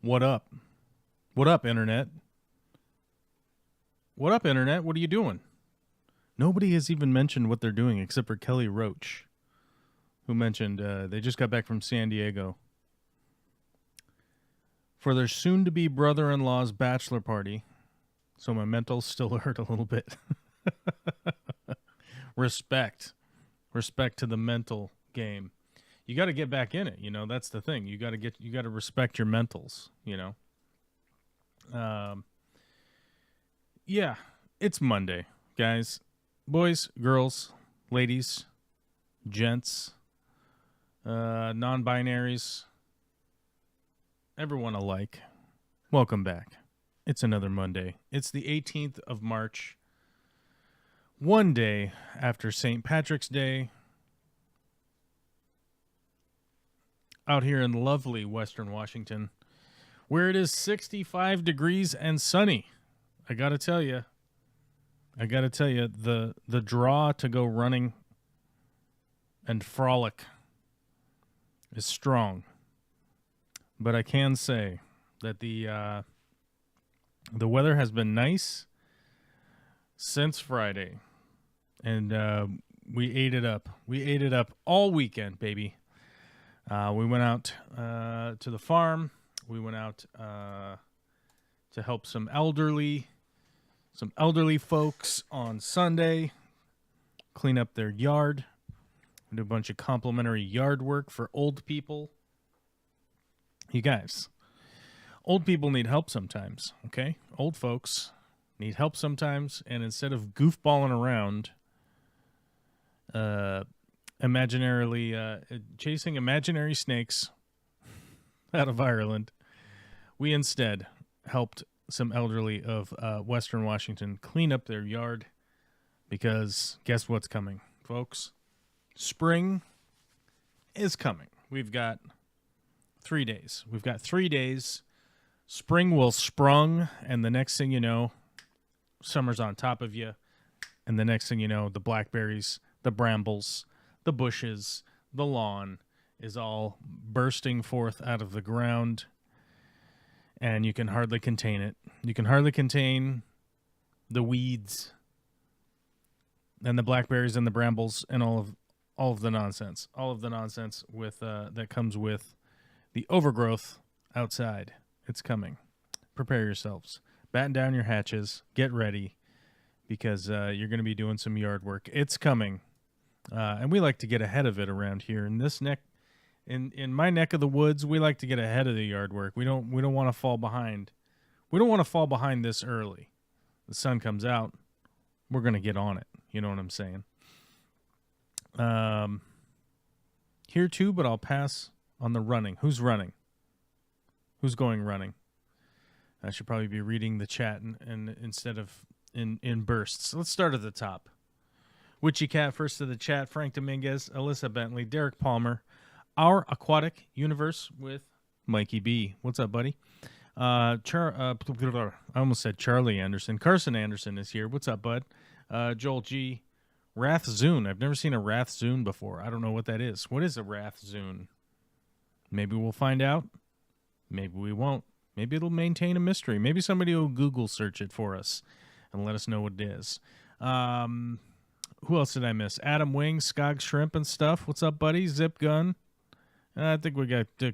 What up? What up, Internet? What up, Internet? What are you doing? Nobody has even mentioned what they're doing except for Kelly Roach, who mentioned they just got back from San Diego for their soon-to-be brother-in-law's bachelor party. So my mentals still hurt a little bit. Respect to the mental game. You got to get back in it, that's the thing. You got to respect your mentals, Yeah, it's Monday, guys. Boys, girls, ladies, gents, non-binaries, everyone alike. Welcome back. It's another Monday. It's the 18th of March, one day after St. Patrick's Day, out here in lovely Western Washington, where it is 65 degrees and sunny. I got to tell you, the draw to go running and frolic is strong. But I can say that the weather has been nice since Friday, and we ate it up. We ate it up all weekend, baby. We went out to the farm. We went out to help some elderly folks on Sunday clean up their yard. We did a bunch of complimentary yard work for old people. You guys, old people need help sometimes, okay? Old folks need help sometimes, and instead of goofballing around, chasing imaginary snakes out of Ireland, we instead helped some elderly of Western Washington clean up their yard, because guess what's coming, folks? Spring is coming. We've got 3 days. Spring will sprung, and the next thing you know, summer's on top of you, and the next thing you know, the blackberries, the brambles, the bushes, the lawn is all bursting forth out of the ground, and you can hardly contain it. You can hardly contain the weeds and the blackberries and the brambles and all of the nonsense. All of the nonsense with that comes with the overgrowth outside. It's coming. Prepare yourselves. Batten down your hatches. Get ready, because you're going to be doing some yard work. It's coming. And we like to get ahead of it around here. In my neck of the woods, we like to get ahead of the yard work. We don't want to fall behind. We don't want to fall behind this early. The sun comes out, we're going to get on it. You know what I'm saying? Here too, but I'll pass on the running. Who's running? Who's going running? I should probably be reading the chat and instead of in bursts. Let's start at the top. Witchy Cat first to the chat. Frank Dominguez, Alyssa Bentley, Derek Palmer, Our Aquatic Universe with Mikey B. What's up, buddy? I almost said Charlie Anderson. Carson Anderson is here. What's up, bud? Joel G. Rathzoon. I've never seen a Rathzoon before. I don't know what that is. What is a Rathzoon? Maybe we'll find out. Maybe we won't. Maybe it'll maintain a mystery. Maybe somebody will Google search it for us and let us know what it is. Who else did I miss? Adam Wing, Skog Shrimp and stuff. What's up, buddy? Zip Gun. I think we got a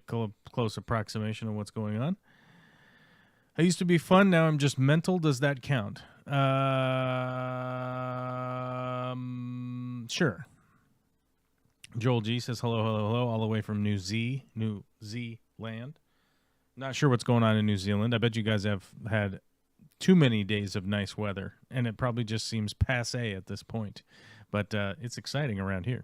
close approximation of what's going on. I used to be fun. Now I'm just mental. Does that count? Sure. Joel G says hello, all the way from New Zealand. Not sure what's going on in New Zealand. I bet you guys have had too many days of nice weather, and it probably just seems passé at this point. But it's exciting around here.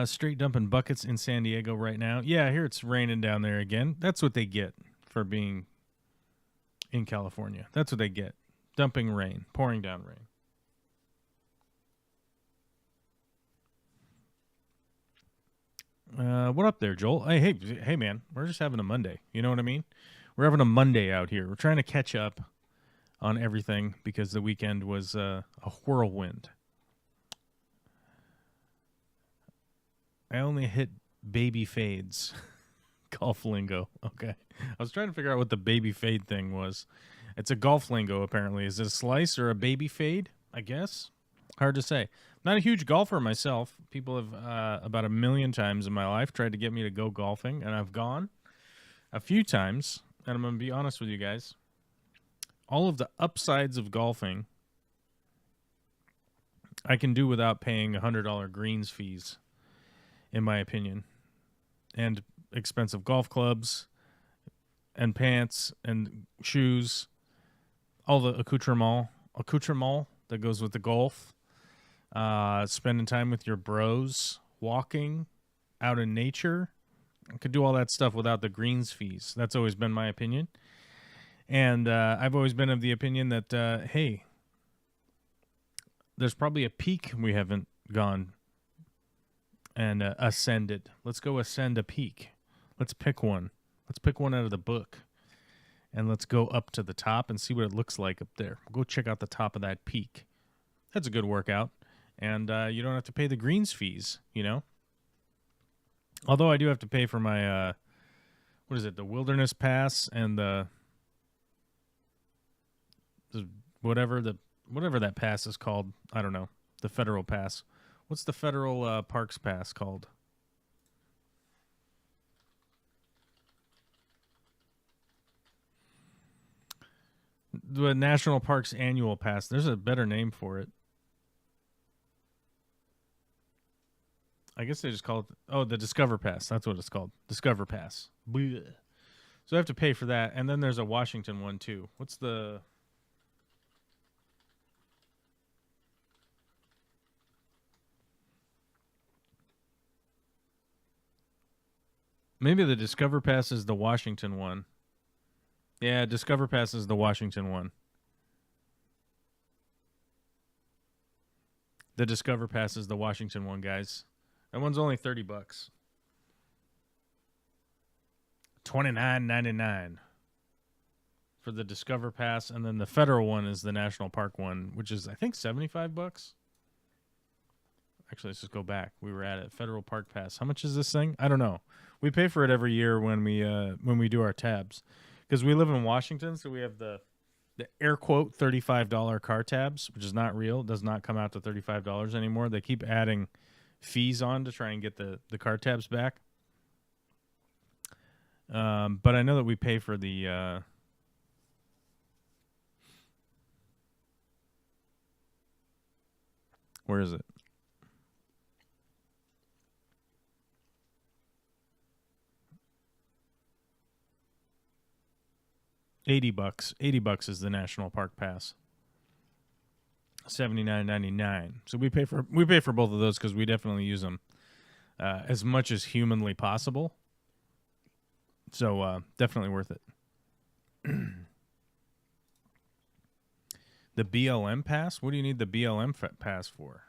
Straight dumping buckets in San Diego right now. Yeah, I hear it's raining down there again. That's what they get for being in California. That's what they get. Dumping rain, pouring down rain. What up there, Joel? Hey, man. We're just having a Monday. You know what I mean? We're having a Monday out here. We're trying to catch up on everything because the weekend was a whirlwind. I only hit baby fades Golf lingo. Okay. I was trying to figure out what the baby fade thing was. It's a golf lingo, apparently. Is it a slice or a baby fade? I guess. Hard to say. Not a huge golfer myself. People have about 1 million times in my life tried to get me to go golfing, and I've gone a few times. And I'm going to be honest with you guys. All of the upsides of golfing I can do without paying $100 greens fees, in my opinion. And expensive golf clubs and pants and shoes, all the accoutrement that goes with the golf, spending time with your bros, walking out in nature. I could do all that stuff without the greens fees. That's always been my opinion. And I've always been of the opinion that, hey, there's probably a peak we haven't gone and ascended. Let's go ascend a peak. Let's pick one. Let's pick one out of the book. And let's go up to the top and see what it looks like up there. Go check out the top of that peak. That's a good workout. And you don't have to pay the greens fees, you know? Although I do have to pay for my, what is it, the Wilderness Pass and the whatever that pass is called. I don't know. The Federal Pass. What's the Federal Parks Pass called? The National Parks Annual Pass. There's a better name for it. I guess they just call it, the Discover Pass. That's what it's called. Discover Pass. Blech. So I have to pay for that. And then there's a Washington one, too. What's the... Maybe the Discover Pass is the Washington one. Yeah, Discover Pass is the Washington one. The Discover Pass is the Washington one, guys. That one's only $30. $29.99 for the Discover Pass, and then the federal one is the National Park one, which is I think $75. Actually, let's just go back. We were at it. Federal Park Pass. How much is this thing? I don't know. We pay for it every year when we do our tabs, because we live in Washington, so we have the air quote $35 car tabs, which is not real. It does not come out to $35 anymore. They keep adding fees on to try and get the car tabs back. But I know that we pay for the where is it? $80. $80 is the National Park Pass. $79.99. So we pay for both of those because we definitely use them as much as humanly possible. So definitely worth it. The BLM pass? What do you need the BLM pass for?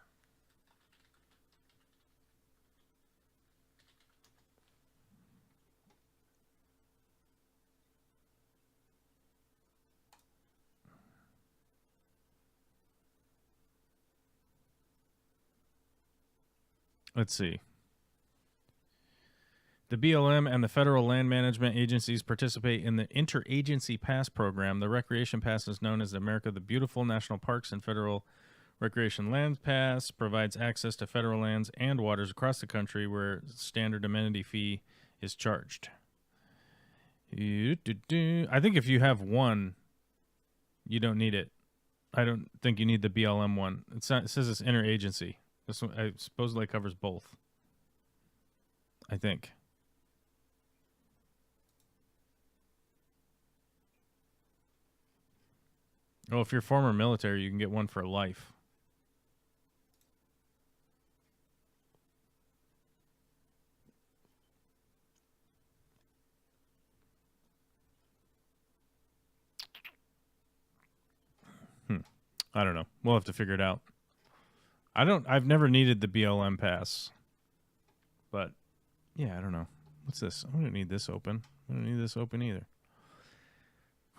Let's see. The BLM and the federal land management agencies participate in the Interagency Pass program. The Recreation Pass is known as the America the Beautiful National Parks and Federal Recreation Land Pass, provides access to federal lands and waters across the country where standard amenity fee is charged. I think if you have one, you don't need it. I don't think you need the BLM one. It says it's interagency. This one supposedly covers both, I think. Oh, if you're former military, you can get one for life. I don't know. We'll have to figure it out. I've never needed the BLM pass. But, yeah, I don't know. What's this? I don't need this open. I don't need this open either.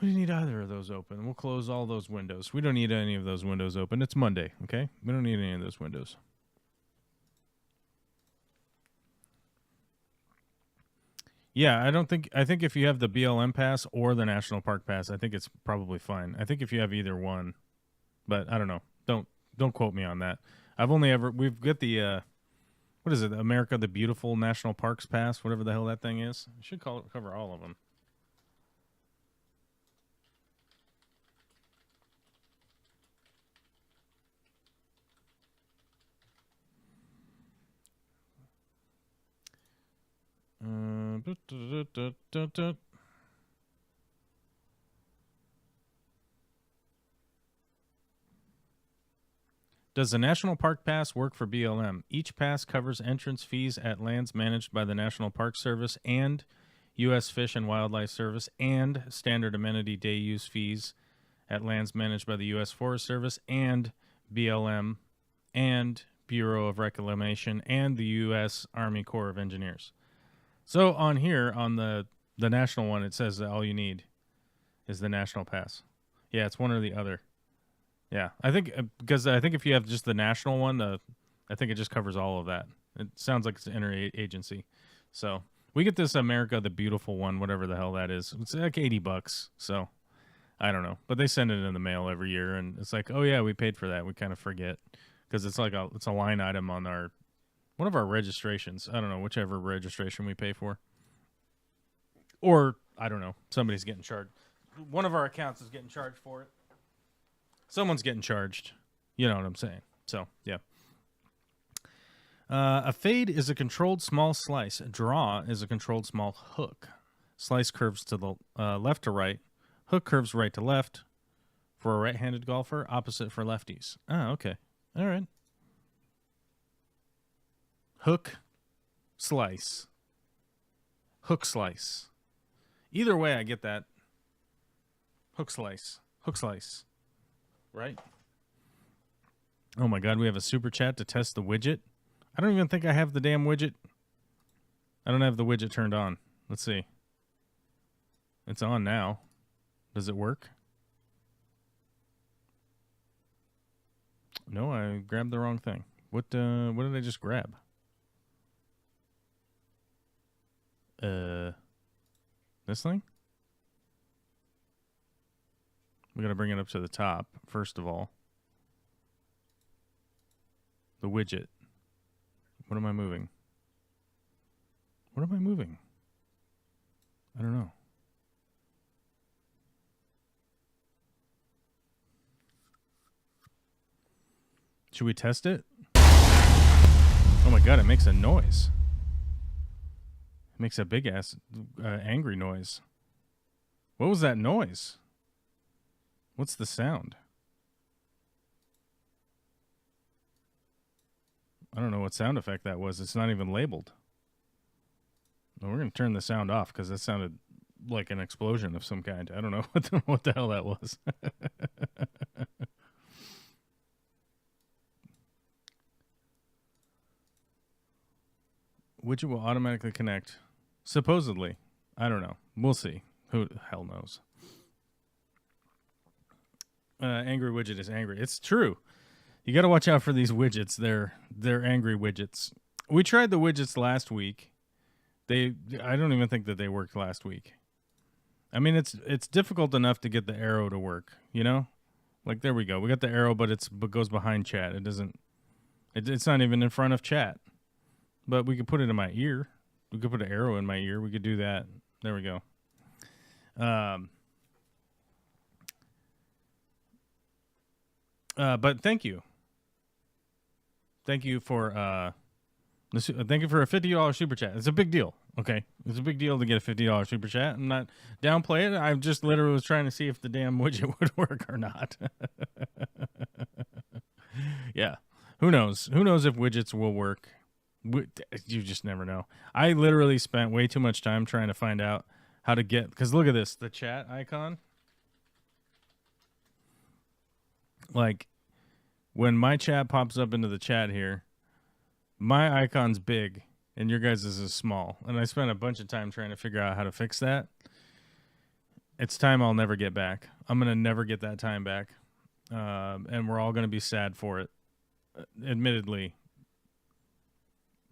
We don't need either of those open. We'll close all those windows. We don't need any of those windows open. It's Monday, okay? We don't need any of those windows. Yeah, I think if you have the BLM pass or the National Park pass, I think it's probably fine. I think if you have either one, but I don't know. Don't quote me on that. We've got the what is it? America the Beautiful National Parks pass, whatever the hell that thing is. It should cover all of them. Does the National Park Pass work for BLM? Each pass covers entrance fees at lands managed by the National Park Service and U.S. Fish and Wildlife Service, and standard amenity day use fees at lands managed by the U.S. Forest Service and BLM and Bureau of Reclamation and the U.S. Army Corps of Engineers. So on here, on the national one, it says that all you need is the national pass. Yeah, it's one or the other. Yeah, I think because I think if you have just the national one, I think it just covers all of that. It sounds like it's interagency. So we get this America the Beautiful one, whatever the hell that is. It's like $80. So I don't know, but they send it in the mail every year, and it's like, oh yeah, we paid for that. We kind of forget because it's like it's a line item on one of our registrations. I don't know, whichever registration we pay for, or I don't know, somebody's getting charged. One of our accounts is getting charged for it. Someone's getting charged. You know what I'm saying. So, yeah. A fade is a controlled small slice. A draw is a controlled small hook. Slice curves to the left to right. Hook curves right to left. For a right-handed golfer, opposite for lefties. Ah, okay. All right. Hook, slice. Hook, slice. Either way, I get that. Hook, slice. Hook, slice. Right? Oh my God, we have a super chat to test the widget. I don't even think I have the damn widget. I don't have the widget turned on. Let's see. It's on now. Does it work? No, I grabbed the wrong thing. What did I just grab? This thing? We got to bring it up to the top, first of all. The widget. What am I moving? What am I moving? I don't know. Should we test it? Oh my God, it makes a noise. It makes a big ass angry noise. What was that noise? What's the sound? I don't know what sound effect that was. It's not even labeled. Well, we're going to turn the sound off because that sounded like an explosion of some kind. I don't know what the hell that was. Widget will automatically connect. Supposedly. I don't know. We'll see. Who the hell knows? Angry widget is angry. It's true. You got to watch out for these widgets. They're angry widgets. We tried the widgets last week. I don't even think that they worked last week. I mean, it's difficult enough to get the arrow to work, you know? Like, there we go. We got the arrow, but it goes behind chat. It doesn't. It's not even in front of chat. But we could put it in my ear. We could put an arrow in my ear. We could do that. There we go. But thank you. Thank you for thank you for a $50 super chat. It's a big deal. Okay, it's a big deal to get a $50 super chat. I'm not downplaying it. I just literally was trying to see if the damn widget would work or not. Yeah, who knows? Who knows if widgets will work? You just never know. I literally spent way too much time trying to find out how to get. Because look at this, the chat icon. Like, when my chat pops up into the chat here, my icon's big and your guys' is small. And I spent a bunch of time trying to figure out how to fix that. It's time I'll never get back. I'm going to never get that time back. And we're all going to be sad for it. Admittedly,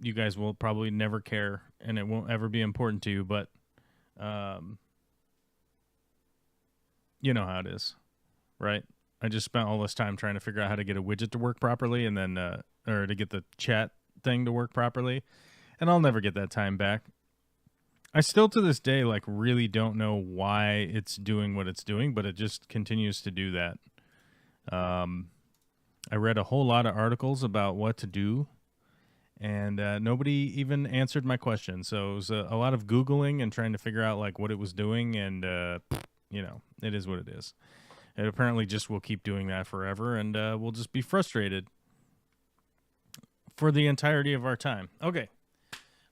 you guys will probably never care, and it won't ever be important to you, but you know how it is, right? I just spent all this time trying to figure out how to get a widget to work properly, and then or to get the chat thing to work properly, and I'll never get that time back. I still to this day like really don't know why it's doing what it's doing, but it just continues to do that. I read a whole lot of articles about what to do, and nobody even answered my question. So it was a lot of Googling and trying to figure out like what it was doing, and you know, it is what it is. It apparently just will keep doing that forever, and we'll just be frustrated for the entirety of our time. Okay.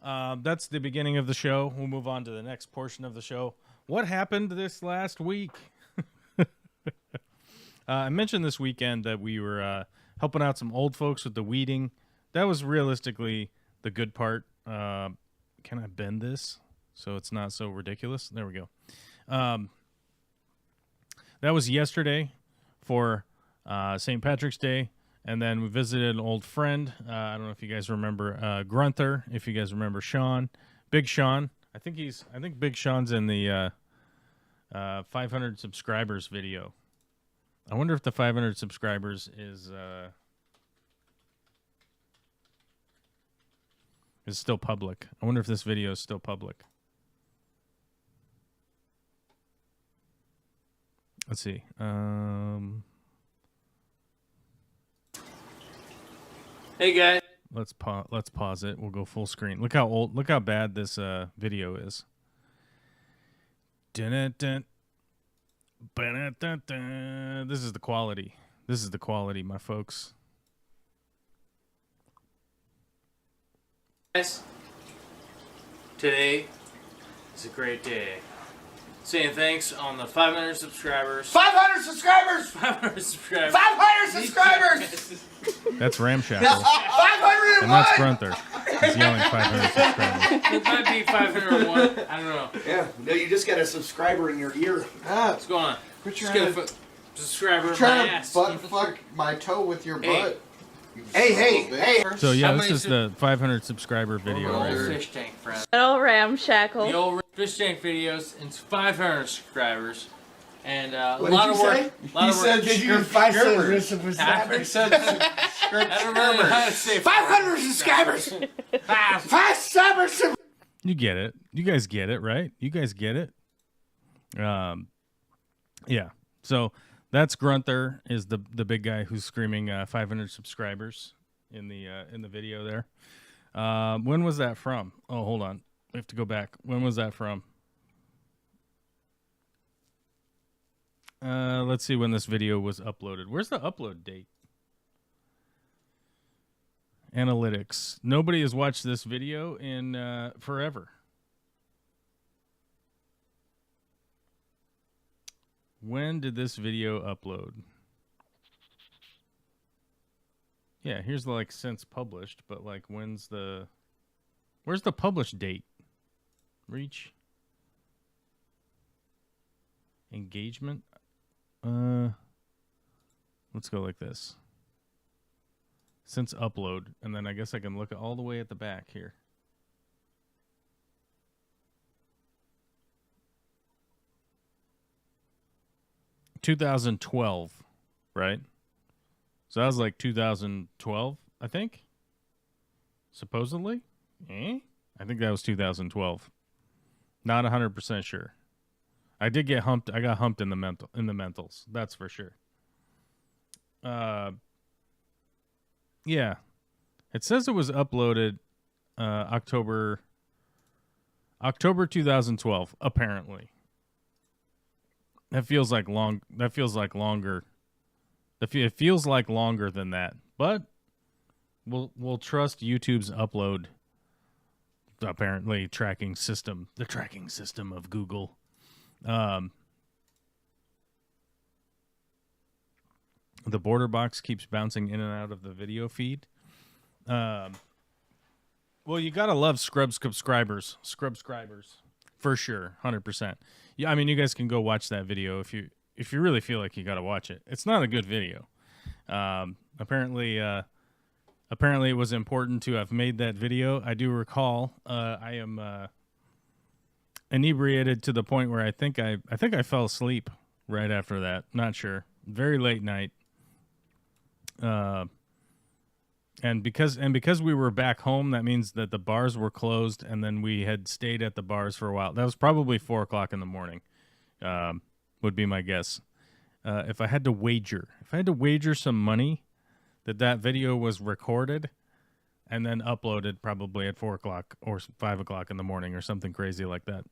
That's the beginning of the show. We'll move on to the next portion of the show. What happened this last week? I mentioned this weekend that we were helping out some old folks with the weeding. That was realistically the good part. Can I bend this so it's not so ridiculous? There we go. That was yesterday for St. Patrick's Day. And then we visited an old friend. I don't know if you guys remember Grunther. If you guys remember Sean, Big Sean. I think Big Sean's in the 500 subscribers video. I wonder if the 500 subscribers is still public. I wonder if this video is still public. Let's see. Hey guys. Let's pause it. We'll go full screen. Look how bad this video is. Dun-dun-dun. Ba-dun-dun-dun. This is the quality. This is the quality, my folks. Guys, today is a great day. Saying thanks on the 500 subscribers. 500 subscribers! 500 subscribers. 500 subscribers! That's Ramshackle. 501! And that's Grunther. He's yelling 500 subscribers. It might be 501. I don't know. Yeah, no, you just got a subscriber in your ear. What's going on? Quit Just trying get a to, subscriber in my trying to ass. butt fuck my toe with your Hey. butt. Hey! So yeah, How this many is the 500 subscriber video The old right here. fish tank friend. Little ramshackle. The old fish tank videos. It's 500 subscribers. And a What lot did of you work. say? Lot You of said work. did you 500 subscribers? I said I don't really know how to say 500 subscribers! 500 You get it. You guys get it, right? You guys get it. Yeah. So that's Grunther is the big guy who's screaming 500 subscribers in the video there. When was that from? Oh, hold on. We have to go back. When was that from? Let's see when this video was uploaded. Where's the upload date? Analytics. Nobody has watched this video in forever. When did this video upload? Yeah, here's the like since published, but like where's the published date? Reach. Engagement. Let's go like this. Since upload, and then I guess I can look all the way at the back here. $2012, right? So that was like 2012, I think. Supposedly, I think that was 2012. Not 100% sure. I did get humped. I got humped in the mentals. That's for sure. Yeah, it says it was uploaded October 2012. Apparently, that feels like long. That feels like longer. It feels like longer than that. But we'll trust YouTube's upload. Apparently, tracking system. The tracking system of Google. The border box keeps bouncing in and out of the video feed. Well, you gotta love Scrub subscribers for sure, 100%. Yeah, I mean, you guys can go watch that video if you really feel like you gotta watch it. It's not a good video. Apparently, apparently it was important to have made that video. I do recall I am inebriated to the point where I think I fell asleep right after that. Not sure. Very late night. And because we were back home, that means that the bars were closed, and then we had stayed at the bars for a while. That was probably 4:00 in the morning, would be my guess. If I had to wager some money that video was recorded and then uploaded probably at 4:00 or 5:00 in the morning or something crazy like that.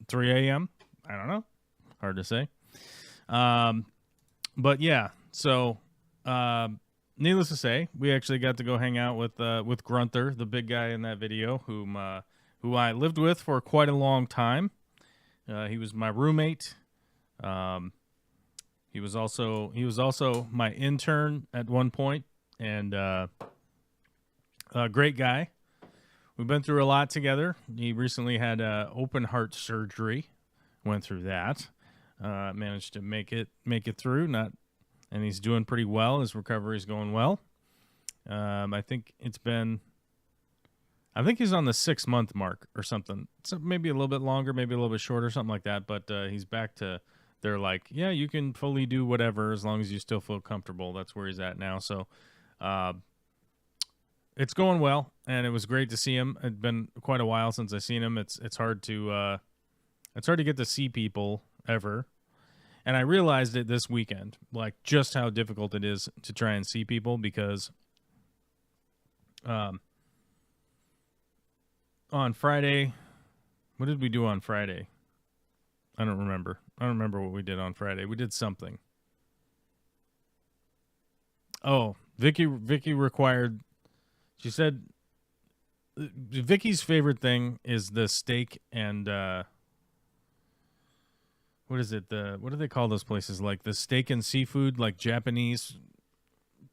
3 a.m. I don't know. Hard to say. But yeah, so needless to say, we actually got to go hang out with Grunther, the big guy in that video, who I lived with for quite a long time. He was my roommate. He was also my intern at one point, and a great guy. We've been through a lot together. He recently had open heart surgery. Went through that. Managed to make it through. And he's doing pretty well. His recovery's going well. I think he's on the 6-month mark or something. So maybe a little bit longer, maybe a little bit shorter, something like that. But he's back to. They're like, yeah, you can fully do whatever as long as you still feel comfortable. That's where he's at now. So it's going well, and it was great to see him. It's been quite a while since I've seen him. It's hard to get to see people ever. And I realized it this weekend, like just how difficult it is to try and see people because on Friday, what did we do on Friday? I don't remember. I don't remember what we did on Friday. We did something. Oh, Vicky required, she said Vicky's favorite thing is the steak and what is it? What do they call those places? Like the steak and seafood, like Japanese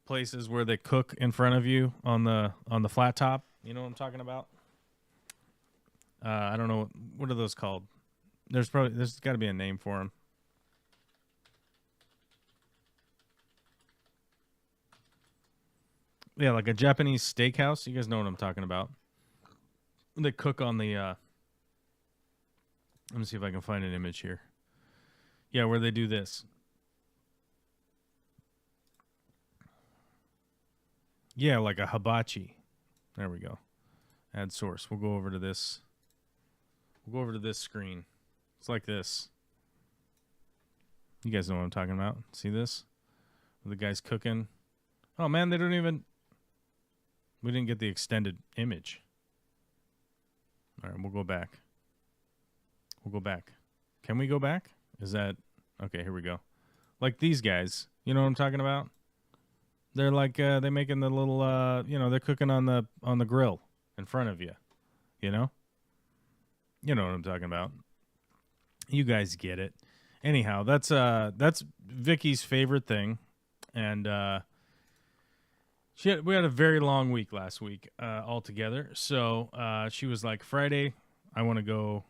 places where they cook in front of you on the flat top. You know what I'm talking about? I don't know what are those called. There's got to be a name for them. Yeah, like a Japanese steakhouse. You guys know what I'm talking about. They cook on the. Let me see if I can find an image here. Yeah, where they do this. Yeah, like a hibachi. There we go. Add source. We'll go over to this. We'll go over to this screen. It's like this. You guys know what I'm talking about. See this? The guy's cooking. Oh, man, they don't even... We didn't get the extended image. All right, we'll go back. We'll go back. Can we go back? Is that... Okay, here we go. Like these guys. You know what I'm talking about? They're like, they're making the little, they're cooking on the grill in front of you. You know? You know what I'm talking about. You guys get it. Anyhow, that's Vicky's favorite thing. And we had a very long week last week all together. So she was like, Friday, I want to go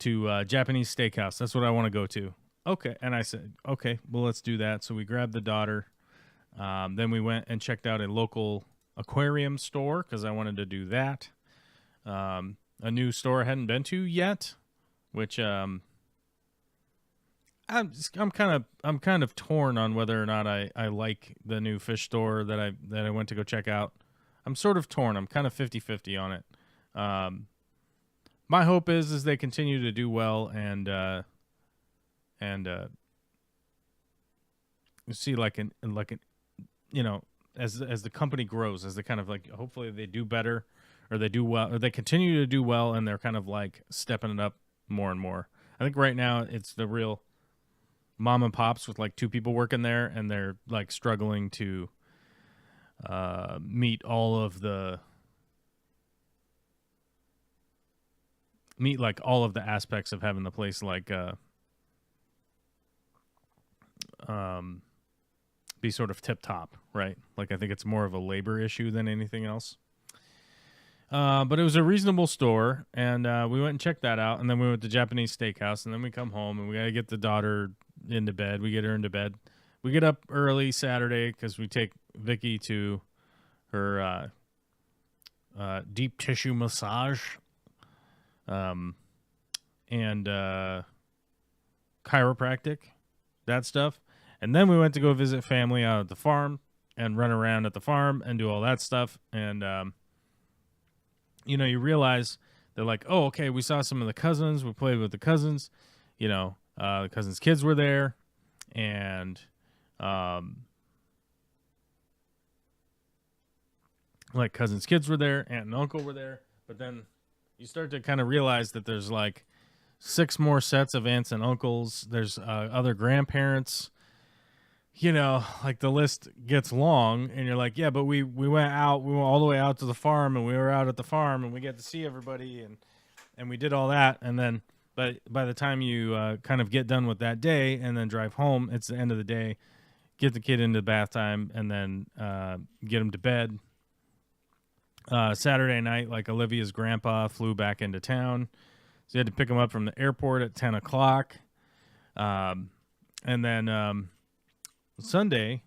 to Japanese steakhouse. That's what I want to go to. Okay. And I said, okay, well, let's do that. So we grabbed the daughter. Then we went and checked out a local aquarium store because I wanted to do that. A new store I hadn't been to yet, which I'm kind of torn on whether or not I like the new fish store that I went to go check out. I'm sort of torn. I'm kind of 50-50 on it. My hope is they continue to do well and see like an as the company grows, as they kind of like hopefully they do better or they do well or they continue to do well and they're kind of like stepping it up more and more. I think right now it's the real mom and pops with like 2 people working there and they're like struggling to meet all of the aspects of having the place like be sort of tip top, right? Like I think it's more of a labor issue than anything else. But it was a reasonable store, and we went and checked that out, and then we went to Japanese steakhouse, and then we come home, and we got to get the daughter into bed. We get her into bed. We get up early Saturday because we take Vicky to her deep tissue massage, and chiropractic, that stuff. And then we went to go visit family out at the farm and run around at the farm and do all that stuff. And, you realize they're like, oh, okay, we saw some of the cousins. We played with the cousins. The cousins' kids were there. And, cousins' kids were there. Aunt and uncle were there. But then you start to kind of realize that there's 6 more sets of aunts and uncles. There's other grandparents. The list gets long, and you're like, yeah, but we went all the way out to the farm, and we were out at the farm, and we get to see everybody, and we did all that, and then, but by the time you kind of get done with that day, and then drive home, it's the end of the day, get the kid into bath time, and then get him to bed. Saturday night, Olivia's grandpa flew back into town, so you had to pick him up from the airport at 10 o'clock, and then Sunday,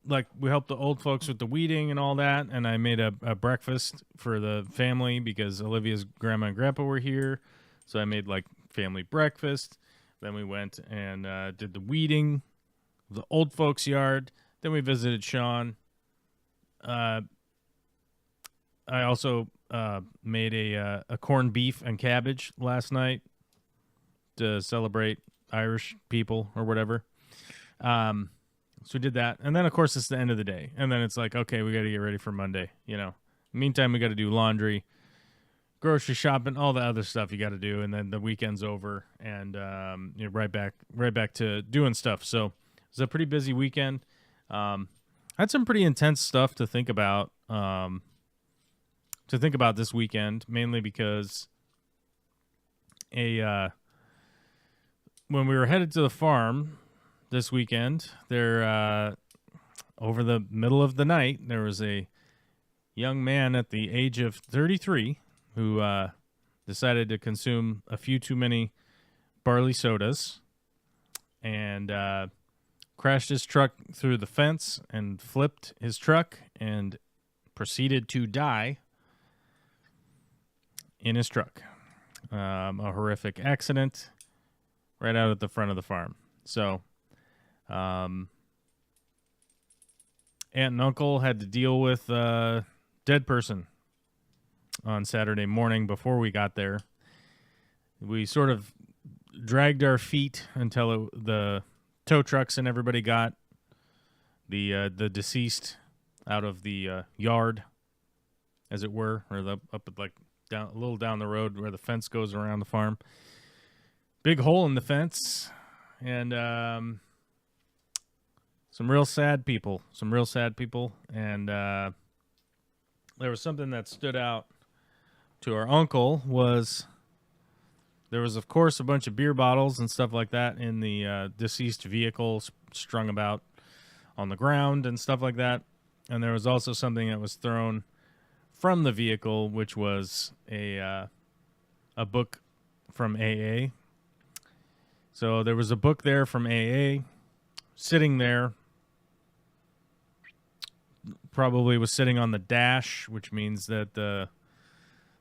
we helped the old folks with the weeding and all that, and I made a breakfast for the family because Olivia's grandma and grandpa were here, so I made family breakfast. Then we went and did the weeding of the old folks' yard. Then we visited Sean. I also made a corned beef and cabbage last night to celebrate Irish people or whatever. So we did that, and then of course it's the end of the day, and then it's okay, we got to get ready for Monday. Meantime, we got to do laundry, grocery shopping, all the other stuff you got to do, and then the weekend's over, and you're right back to doing stuff. So it was a pretty busy weekend. I had some pretty intense stuff to think about. This weekend, mainly because when we were headed to the farm this weekend, there over the middle of the night, there was a young man at the age of 33 who decided to consume a few too many barley sodas and crashed his truck through the fence and flipped his truck and proceeded to die in his truck. A horrific accident right out at the front of the farm. So, aunt and uncle had to deal with a dead person on Saturday morning before we got there. We sort of dragged our feet until the tow trucks and everybody got the deceased out of the yard, as it were, or up at down a little down the road where the fence goes around the farm. Big hole in the fence, and some real sad people, and there was something that stood out to our uncle. There was of course a bunch of beer bottles and stuff like that in the deceased vehicle strung about on the ground and stuff like that, and there was also something that was thrown from the vehicle, which was a book from AA. So there was a book there from AA sitting there. Probably was sitting on the dash, which means that the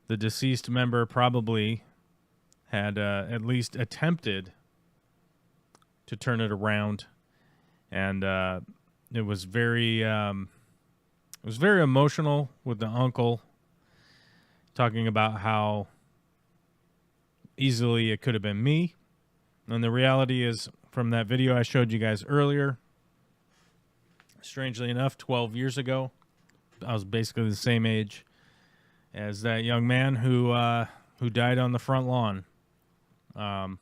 deceased member probably had at least attempted to turn it around, and it was very emotional with the uncle talking about how easily it could have been me. And the reality is, from that video I showed you guys earlier, strangely enough, 12 years ago, I was basically the same age as that young man who died on the front lawn. And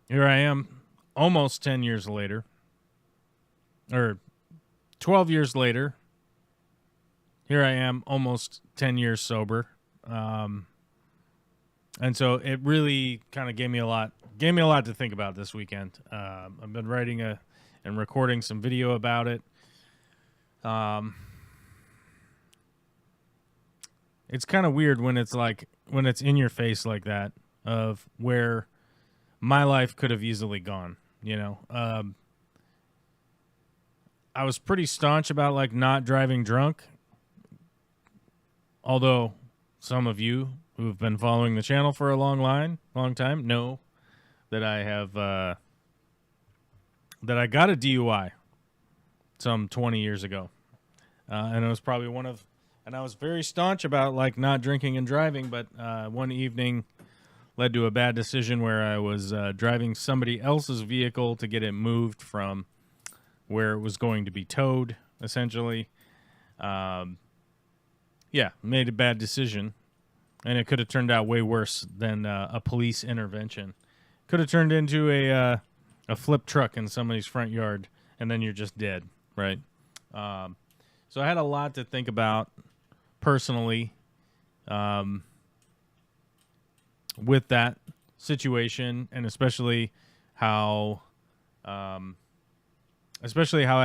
here I am, almost 10 years later, or 12 years later. Here I am, almost 10 years sober. And so it really kind of gave me a lot to think about this weekend. I've been writing and recording some video about it. It's kind of weird when it's in your face like that, of where my life could have easily gone. You know, I was pretty staunch about like not driving drunk. Although some of you who've been following the channel for a long time know that I have that I got a DUI some 20 years ago. And it was probably and I was very staunch about like not drinking and driving, but one evening led to a bad decision where I was driving somebody else's vehicle to get it moved from where it was going to be towed, essentially. Yeah, made a bad decision, and it could have turned out way worse than a police intervention. Could have turned into a flip truck in somebody's front yard, and then you're just dead, right? So I had a lot to think about personally with that situation, and especially how I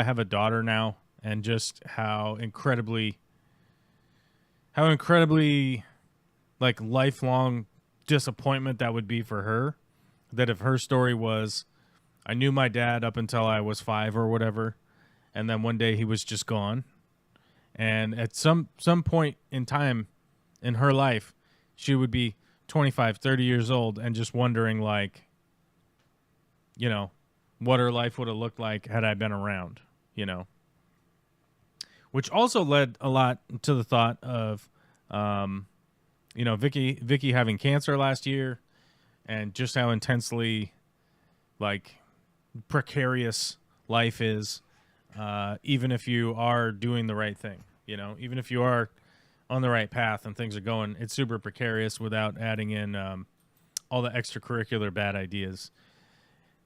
have a daughter now, and just how incredibly like lifelong disappointment that would be for her. That if her story was, I knew my dad up until I was 5 or whatever, and then one day he was just gone. And at some point in time in her life, she would be 25, 30 years old and just wondering, like, you know, what her life would have looked like had I been around, you know. Which also led a lot to the thought of, you know, Vicky having cancer last year, and just how intensely, like, precarious life is, even if you are doing the right thing, you know, even if you are on the right path and things are going, it's super precarious without adding in all the extracurricular bad ideas.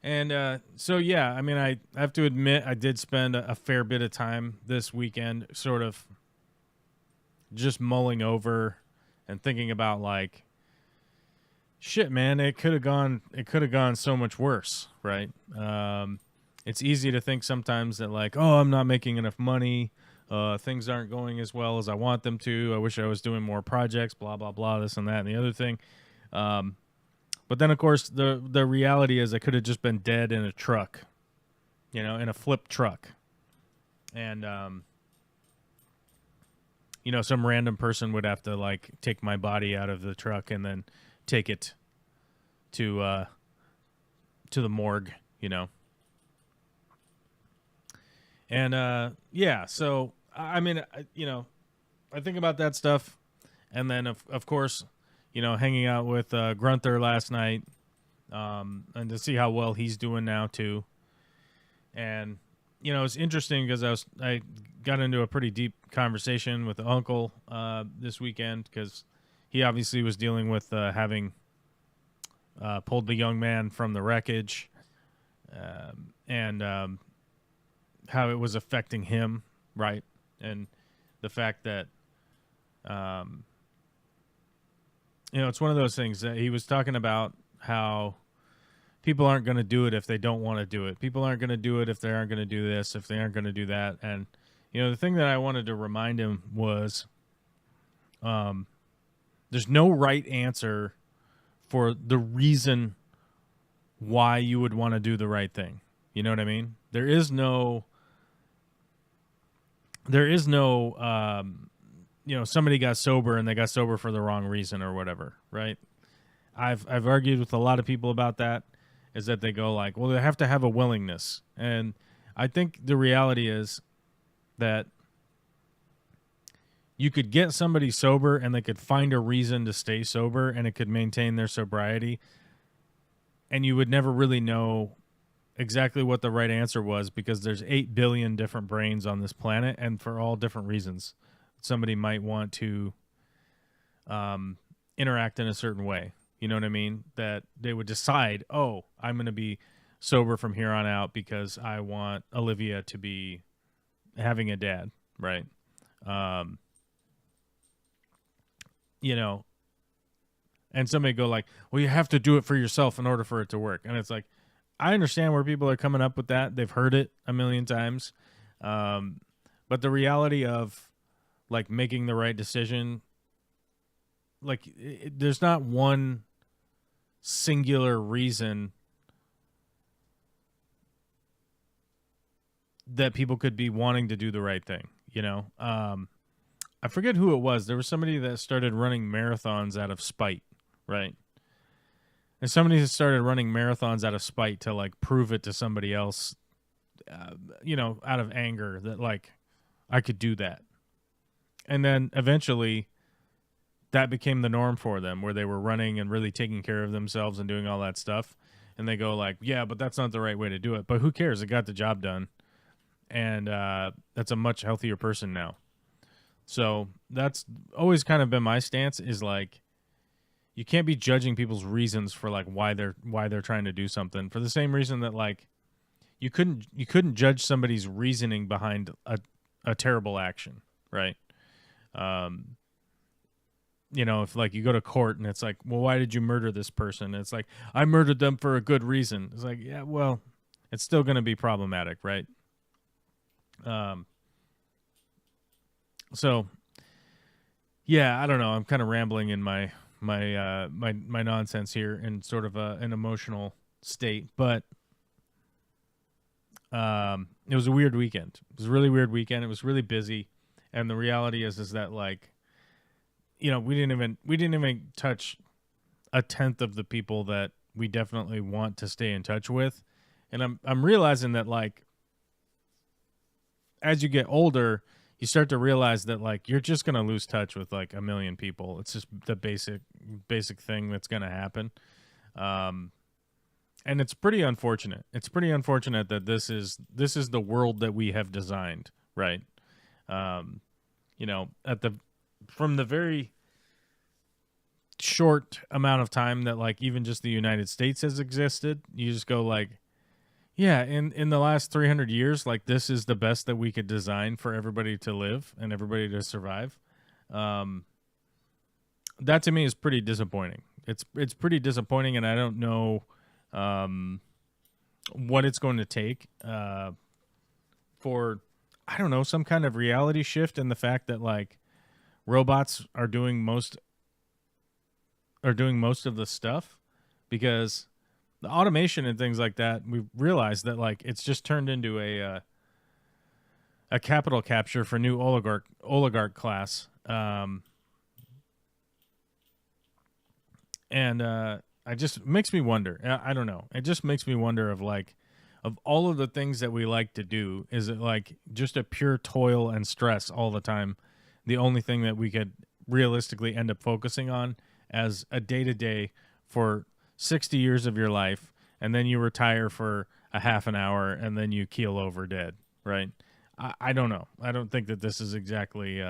And so, yeah, I mean, I have to admit I did spend a fair bit of time this weekend sort of just mulling over and thinking about, like, shit, man, it could have gone so much worse, right? It's easy to think sometimes that, like, oh, I'm not making enough money. Things aren't going as well as I want them to. I wish I was doing more projects, blah, blah, blah, this and that and the other thing. But then, of course, the reality is I could have just been dead in a truck, you know, in a flip truck. And, you know, some random person would have to, like, take my body out of the truck and then take it to the morgue, you know. And, yeah, so, I mean, you know, I think about that stuff. And then, of course, you know, hanging out with Grunther last night, and to see how well he's doing now too. And you know, it's interesting because I got into a pretty deep conversation with the uncle this weekend, because he obviously was dealing with having pulled the young man from the wreckage, and how it was affecting him, right? And the fact that you know, it's one of those things that he was talking about, how people aren't going to do it if they don't want to do it. People aren't going to do it if they aren't going to do this, if they aren't going to do that. And, you know, the thing that I wanted to remind him was there's no right answer for the reason why you would want to do the right thing. You know what I mean? There is no you know, somebody got sober and they got sober for the wrong reason or whatever, right? I've argued with a lot of people about that, is that they go like, well, they have to have a willingness. And I think the reality is that you could get somebody sober and they could find a reason to stay sober and it could maintain their sobriety, and you would never really know exactly what the right answer was, because there's 8 billion different brains on this planet, and for all different reasons. Somebody might want to interact in a certain way. You know what I mean? That they would decide, oh, I'm going to be sober from here on out because I want Olivia to be having a dad, right? You know, and somebody go like, well, you have to do it for yourself in order for it to work. And it's like, I understand where people are coming up with that. They've heard it a million times. But the reality of, like, making the right decision, like, there's not one singular reason that people could be wanting to do the right thing. You know, I forget who it was. There was somebody that started running marathons out of spite, right? And somebody that started running marathons out of spite to like prove it to somebody else, you know, out of anger that like I could do that. And then eventually that became the norm for them, where they were running and really taking care of themselves and doing all that stuff. And they go like, yeah, but that's not the right way to do it. But who cares? It got the job done. And that's a much healthier person now. So that's always kind of been my stance, is like, you can't be judging people's reasons for like why they're trying to do something, for the same reason that like you couldn't judge somebody's reasoning behind a terrible action, right? You know, if like you go to court and it's like, well, why did you murder this person? And it's like, I murdered them for a good reason. It's like, yeah, well, it's still going to be problematic, right? So yeah, I don't know. I'm kind of rambling in my nonsense here in sort of an emotional state, but it was a weird weekend. It was a really weird weekend. It was really busy, and the reality is that like, you know, we didn't even touch a tenth of the people that we definitely want to stay in touch with, and I'm realizing that like, as you get older, you start to realize that like you're just gonna lose touch with like a million people. It's just the basic thing that's gonna happen, and it's pretty unfortunate. It's pretty unfortunate that this is the world that we have designed, right? You know, from the very short amount of time that like even just the United States has existed, you just go like, yeah, in the last 300 years, like this is the best that we could design for everybody to live and everybody to survive. That to me is pretty disappointing. It's pretty disappointing, and I don't know what it's going to take for, I don't know, some kind of reality shift in the fact that like robots are doing most of the stuff, because the automation and things like that, we've realized that like it's just turned into a capital capture for new oligarch class, and it just makes me wonder. I don't know. It just makes me wonder of like, of all of the things that we like to do, is it like just a pure toil and stress all the time, the only thing that we could realistically end up focusing on as a day-to-day for 60 years of your life, and then you retire for a half an hour, and then you keel over dead, right? I don't know. I don't think that this is exactly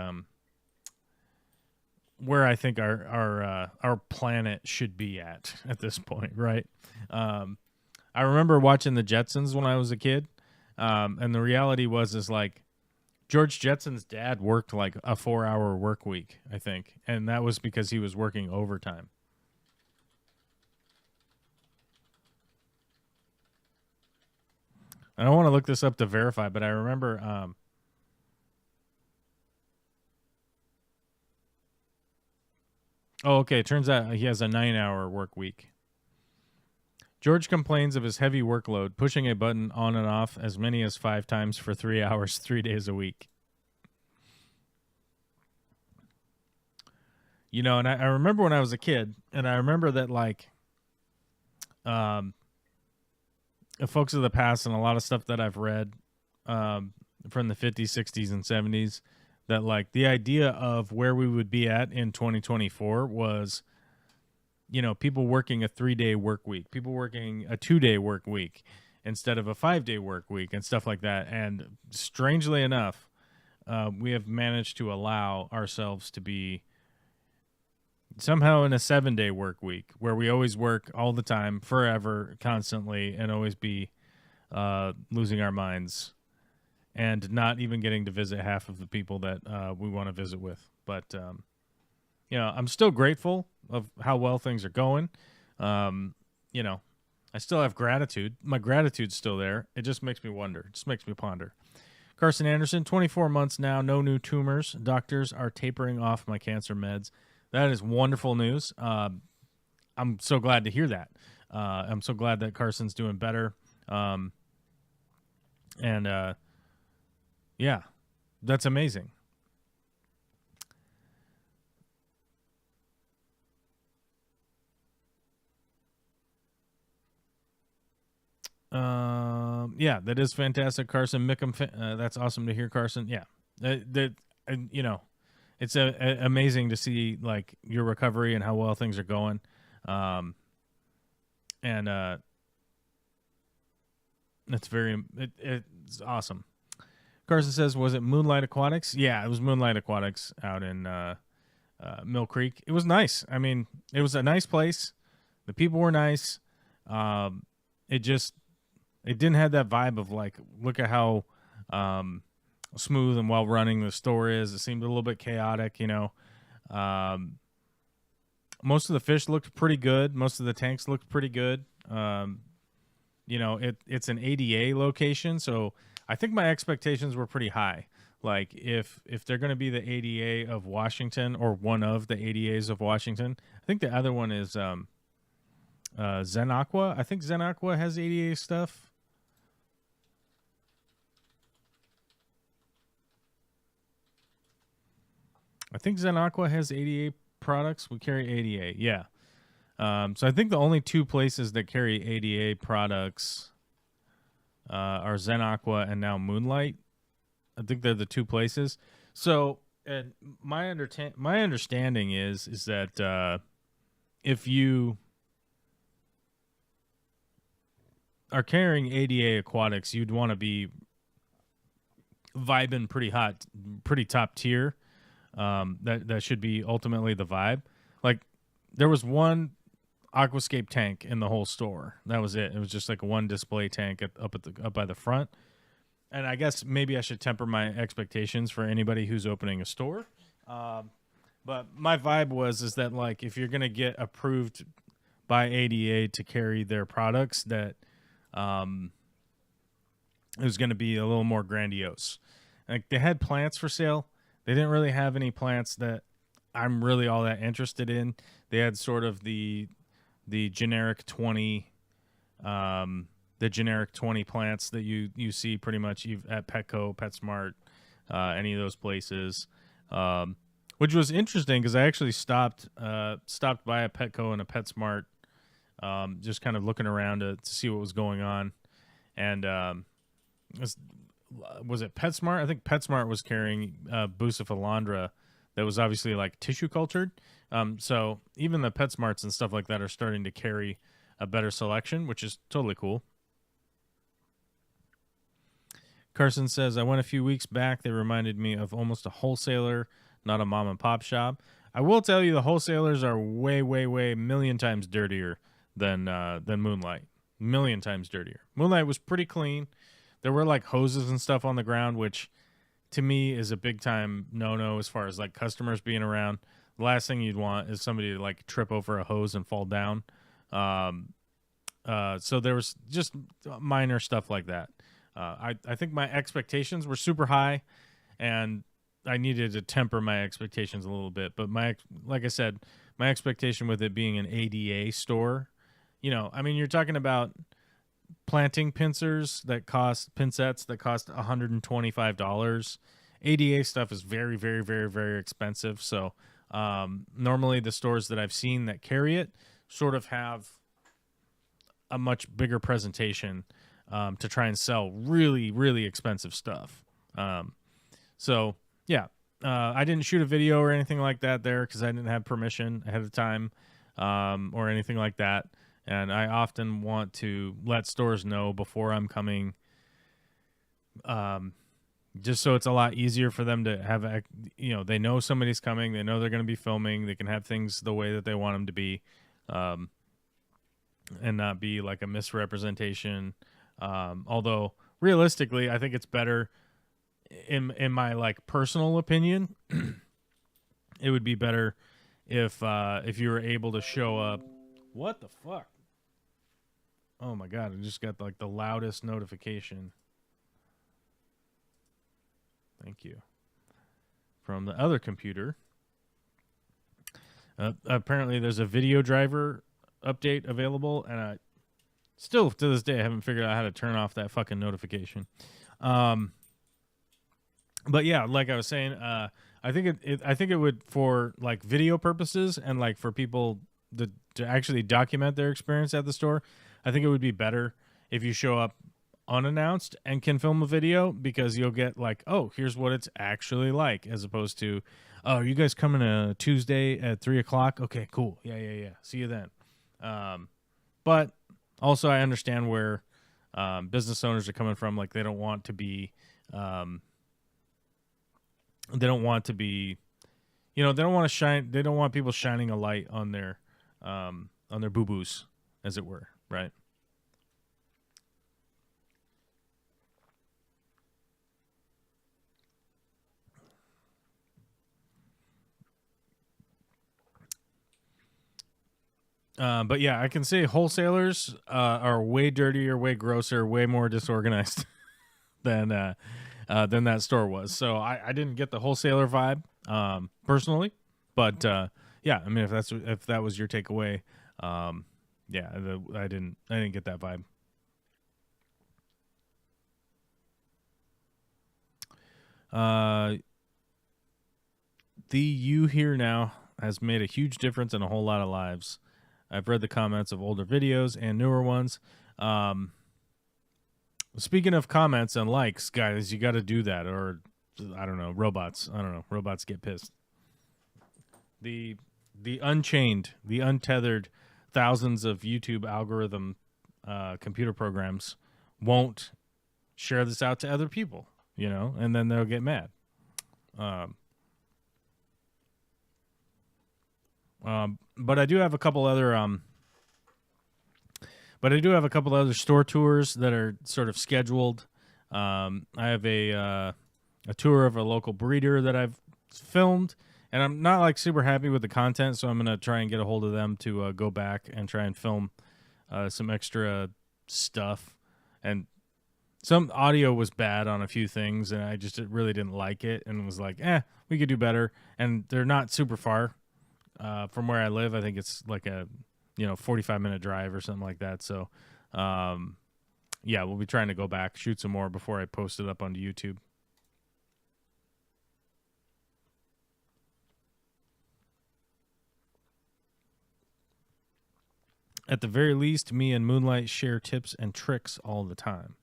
where I think our planet should be at this point, right? I remember watching the Jetsons when I was a kid, and the reality is like George Jetson's dad worked like a 4-hour work week, I think, and that was because he was working overtime. I don't want to look this up to verify, but I remember oh, okay, it turns out he has a 9-hour work week. George complains of his heavy workload, pushing a button on and off as many as 5 times for 3 hours, 3 days a week. You know, and I remember when I was a kid, and I remember that like folks of the past and a lot of stuff that I've read from the 50s, 60s, and 70s, that like the idea of where we would be at in 2024 was, you know, people working a 3-day work week, people working a 2-day work week instead of a 5-day work week and stuff like that. And strangely enough, we have managed to allow ourselves to be somehow in a 7-day work week where we always work all the time, forever, constantly, and always be losing our minds and not even getting to visit half of the people that we want to visit with. But, you know, I'm still grateful of how well things are going. You know, I still have gratitude. My gratitude's still there. It just makes me wonder. It just makes me ponder. Carson Anderson, 24 months now, no new tumors. Doctors are tapering off my cancer meds. That is wonderful news. I'm so glad to hear that. I'm so glad that Carson's doing better. And Yeah, that's amazing. Yeah, that is fantastic, Carson Mickham. That's awesome to hear, Carson. Yeah, you know, it's amazing to see like your recovery and how well things are going, and it's awesome. Carson says, "Was it Moonlight Aquatics?" Yeah, it was Moonlight Aquatics out in Mill Creek. It was nice. I mean, it was a nice place. The people were nice. It didn't have that vibe of like, look at how smooth and well running the store is. It seemed a little bit chaotic, you know. Most of the fish looked pretty good. Most of the tanks looked pretty good. You know, it's an ADA location, so I think my expectations were pretty high. Like if they're going to be the ADA of Washington or one of the ADAs of Washington, I think the other one is Zen Aqua. I think Zen Aqua has ADA stuff. I think Zen Aqua has ADA products. We carry ADA, yeah. So I think the only two places that carry ADA products are Zen Aqua and now Moonlight. I think they're the two places. So my understanding is that if you are carrying ADA aquatics, you'd want to be vibing pretty top tier. That should be ultimately the vibe. Like there was one aquascape tank in the whole store. That was it. It was just like one display tank up by the front. And I guess maybe I should temper my expectations for anybody who's opening a store. But my vibe is that like if you're gonna get approved by ADA to carry their products, that it was going to be a little more grandiose. Like they had plants for sale. They didn't really have any plants that I'm really all that interested in. They had sort of the generic 20 plants that you see pretty much at Petco, PetSmart, any of those places. Which was interesting because I actually stopped by a Petco and a PetSmart, just kind of looking around to see what was going on. And was it PetSmart? I think PetSmart was carrying Bucephalandra that was obviously like tissue cultured. So even the PetSmarts and stuff like that are starting to carry a better selection, which is totally cool. Carson says, I went a few weeks back. They reminded me of almost a wholesaler, not a mom and pop shop. I will tell you the wholesalers are way, way, way million times dirtier than Moonlight. Million times dirtier. Moonlight was pretty clean. There were like hoses and stuff on the ground, which to me is a big time no-no as far as like customers being around. The last thing you'd want is somebody to like trip over a hose and fall down. So there was just minor stuff like that. I think my expectations were super high, and I needed to temper my expectations a little bit. But like I said, my expectation with it being an ADA store, you know, I mean, you're talking about planting pincettes that cost $125. ADA stuff is very, very, very, very expensive. So normally the stores that I've seen that carry it sort of have a much bigger presentation to try and sell really, really expensive stuff. So yeah, I didn't shoot a video or anything like that there because I didn't have permission ahead of time or anything like that. And I often want to let stores know before I'm coming, just so it's a lot easier for them to have, you know, they know somebody's coming. They know they're going to be filming. They can have things the way that they want them to be, and not be like a misrepresentation. Although realistically, I think it's better in my like personal opinion. It would be better if you were able to show up. What the fuck? Oh my god, I just got like the loudest notification. Thank you. From the other computer. Apparently there's a video driver update available, and I still to this day I haven't figured out how to turn off that fucking notification. But yeah, like I was saying, I think I think it would, for like video purposes and like for people to actually document their experience at the store, I think it would be better if you show up unannounced and can film a video, because you'll get like, oh, here's what it's actually like, as opposed to, oh, are you guys coming Tuesday at 3:00? Okay, cool. Yeah. See you then. But also I understand where business owners are coming from. Like they don't want to be, they don't want to be, they don't want to shine. They don't want people shining a light on their boo-boos, as it were, right? But yeah, I can say wholesalers are way dirtier, way grosser, way more disorganized than that store was. So I didn't get the wholesaler vibe personally, but yeah, I mean if that was your takeaway, yeah, I didn't get that vibe. The You Here Now has made a huge difference in a whole lot of lives. I've read the comments of older videos and newer ones. Speaking of comments and likes, guys, you got to do that, or I don't know, robots. I don't know, robots get pissed. The unchained, the untethered thousands of YouTube algorithm computer programs won't share this out to other people, and then they'll get mad. But I do have a couple other store tours that are sort of scheduled. I have a tour of a local breeder that I've filmed, and I'm not like super happy with the content, so I'm gonna try and get a hold of them to go back and try and film some extra stuff. And some audio was bad on a few things, and I just really didn't like it, and was like, we could do better. And they're not super far from where I live. I think it's like a 45-minute drive or something like that. So yeah, we'll be trying to go back, shoot some more before I post it up onto YouTube. At the very least, me and Moonlight share tips and tricks all the time.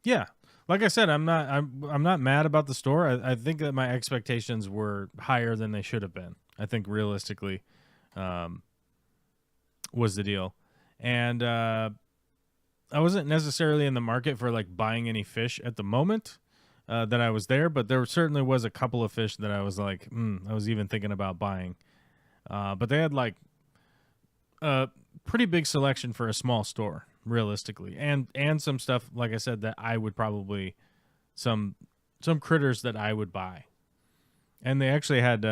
Yeah, like I said, I'm not mad about the store. I think that my expectations were higher than they should have been. I think realistically was the deal. And I wasn't necessarily in the market for like buying any fish at the moment that I was there, but there certainly was a couple of fish that I was like, I was even thinking about buying. But they had like a pretty big selection for a small store, realistically, and some stuff, like I said, that I would probably some critters that I would buy. And they actually had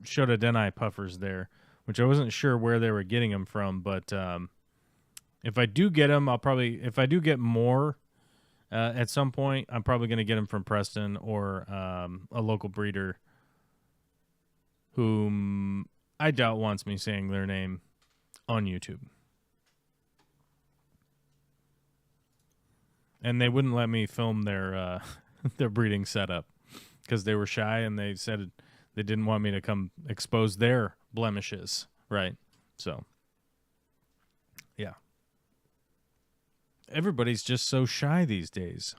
Shota puffers there, which I wasn't sure where they were getting them from, but if I do get them, if I do get more at some point, I'm probably going to get them from Preston or a local breeder whom I doubt wants me saying their name on YouTube. And they wouldn't let me film their their breeding setup because they were shy, and they said they didn't want me to come expose their blemishes, right? So, yeah. Everybody's just so shy these days.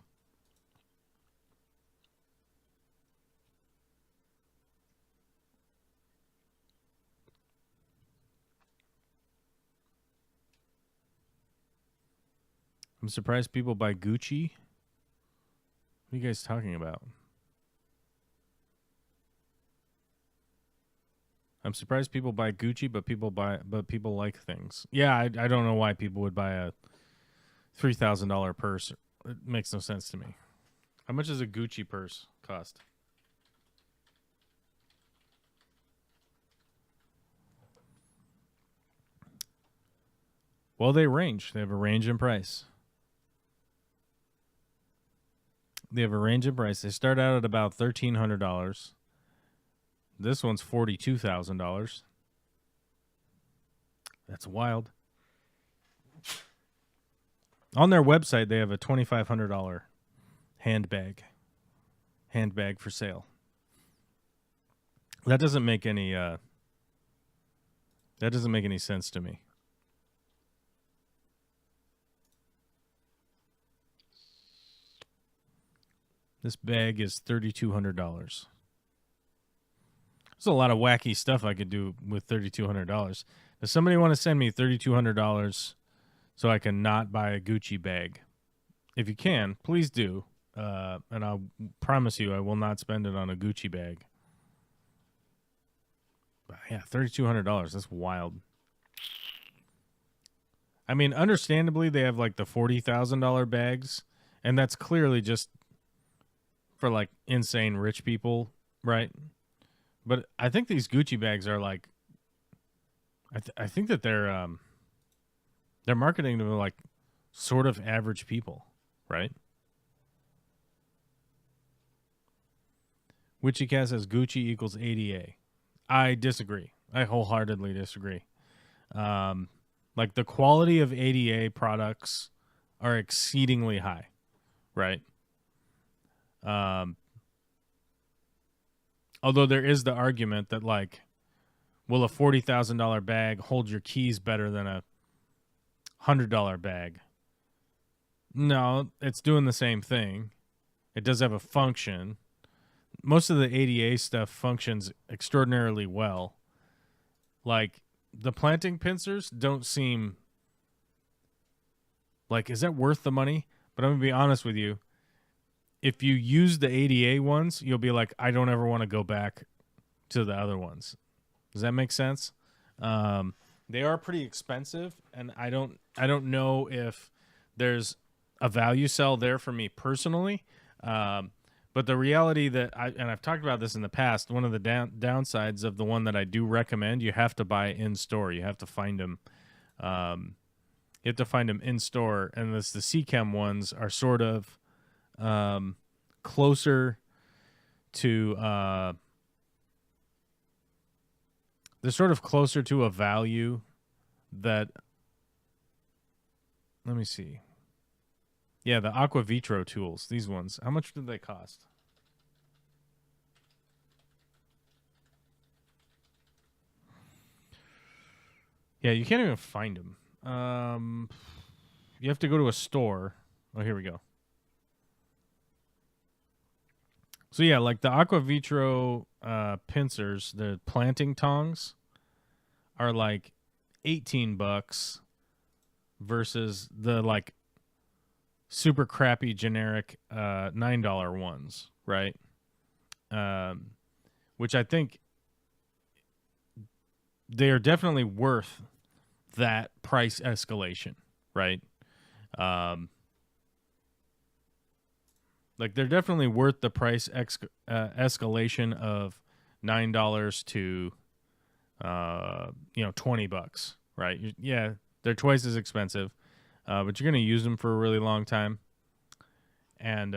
I'm surprised people buy Gucci. What are you guys talking about? I'm surprised people buy Gucci, but people like things. Yeah, I don't know why people would buy a $3,000 purse. It makes no sense to me. How much does a Gucci purse cost? Well, they range. They have a range in price. They have a range in price. They start out at about $1,300. This one's $42,000. That's wild. On their website, they have a $2,500 handbag for sale. That doesn't make any sense to me. This bag is $3,200. There's a lot of wacky stuff I could do with $3,200. Does somebody want to send me $3,200 so I can not buy a Gucci bag? If you can, please do. And I'll promise you I will not spend it on a Gucci bag. But yeah, $3,200. That's wild. I mean, understandably, they have like the $40,000 bags, and that's clearly just for like insane rich people, right? But I think these Gucci bags are like, I think that they're marketing to like sort of average people, right? WitchyCast says Gucci equals ADA. I disagree. I wholeheartedly disagree. Like the quality of ADA products are exceedingly high, right? Although there is the argument that like, will a $40,000 bag hold your keys better than a $100 bag? No, it's doing the same thing. It does have a function. Most of the ADA stuff functions extraordinarily well. Like, the planting pincers don't seem like, is that worth the money? But I'm going to be honest with you. If you use the ADA ones, you'll be like, I don't ever want to go back to the other ones. Does that make sense? They are pretty expensive, and I don't know if there's a value sell there for me personally. But the reality that I've talked about this in the past, one of the downsides of the one that I do recommend, you have to buy in store. You have to find them. You have to find them in store, and the CChem ones are sort of closer to. They're sort of closer to a value that. Let me see. Yeah, the Aqua Vitro tools, these ones. How much did they cost? Yeah, you can't even find them. You have to go to a store. Oh, here we go. So yeah, like the Aqua Vitro pincers, the planting tongs are like $18 versus the like super crappy generic $9 ones, right? Which I think they are definitely worth that price escalation, right? Like they're definitely worth the price escalation of $9 to $20, right? Yeah, they're twice as expensive. But you're going to use them for a really long time. And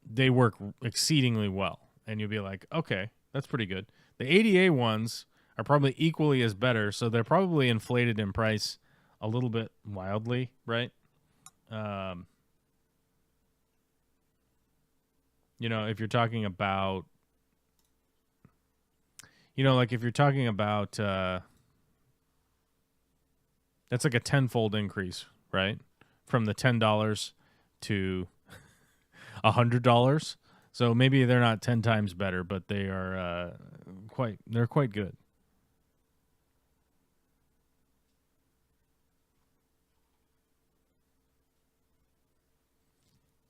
they work exceedingly well. And you'll be like, okay, that's pretty good. The ADA ones are probably equally as better, so they're probably inflated in price a little bit wildly, right? If you're talking about, like if you're talking about, that's like a tenfold increase, right? From the $10 to $100. So maybe they're not 10 times better, but they are they're quite good.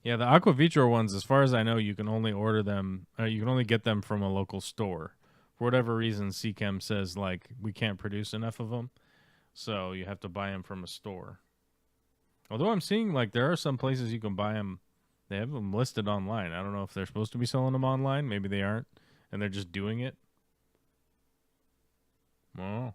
Yeah, the Aqua Vitro ones, as far as I know, you can only order them. You can only get them from a local store. For whatever reason, CChem says like we can't produce enough of them. So you have to buy them from a store. Although I'm seeing like there are some places you can buy them. They have them listed online. I don't know if they're supposed to be selling them online. Maybe they aren't, and they're just doing it. Oh,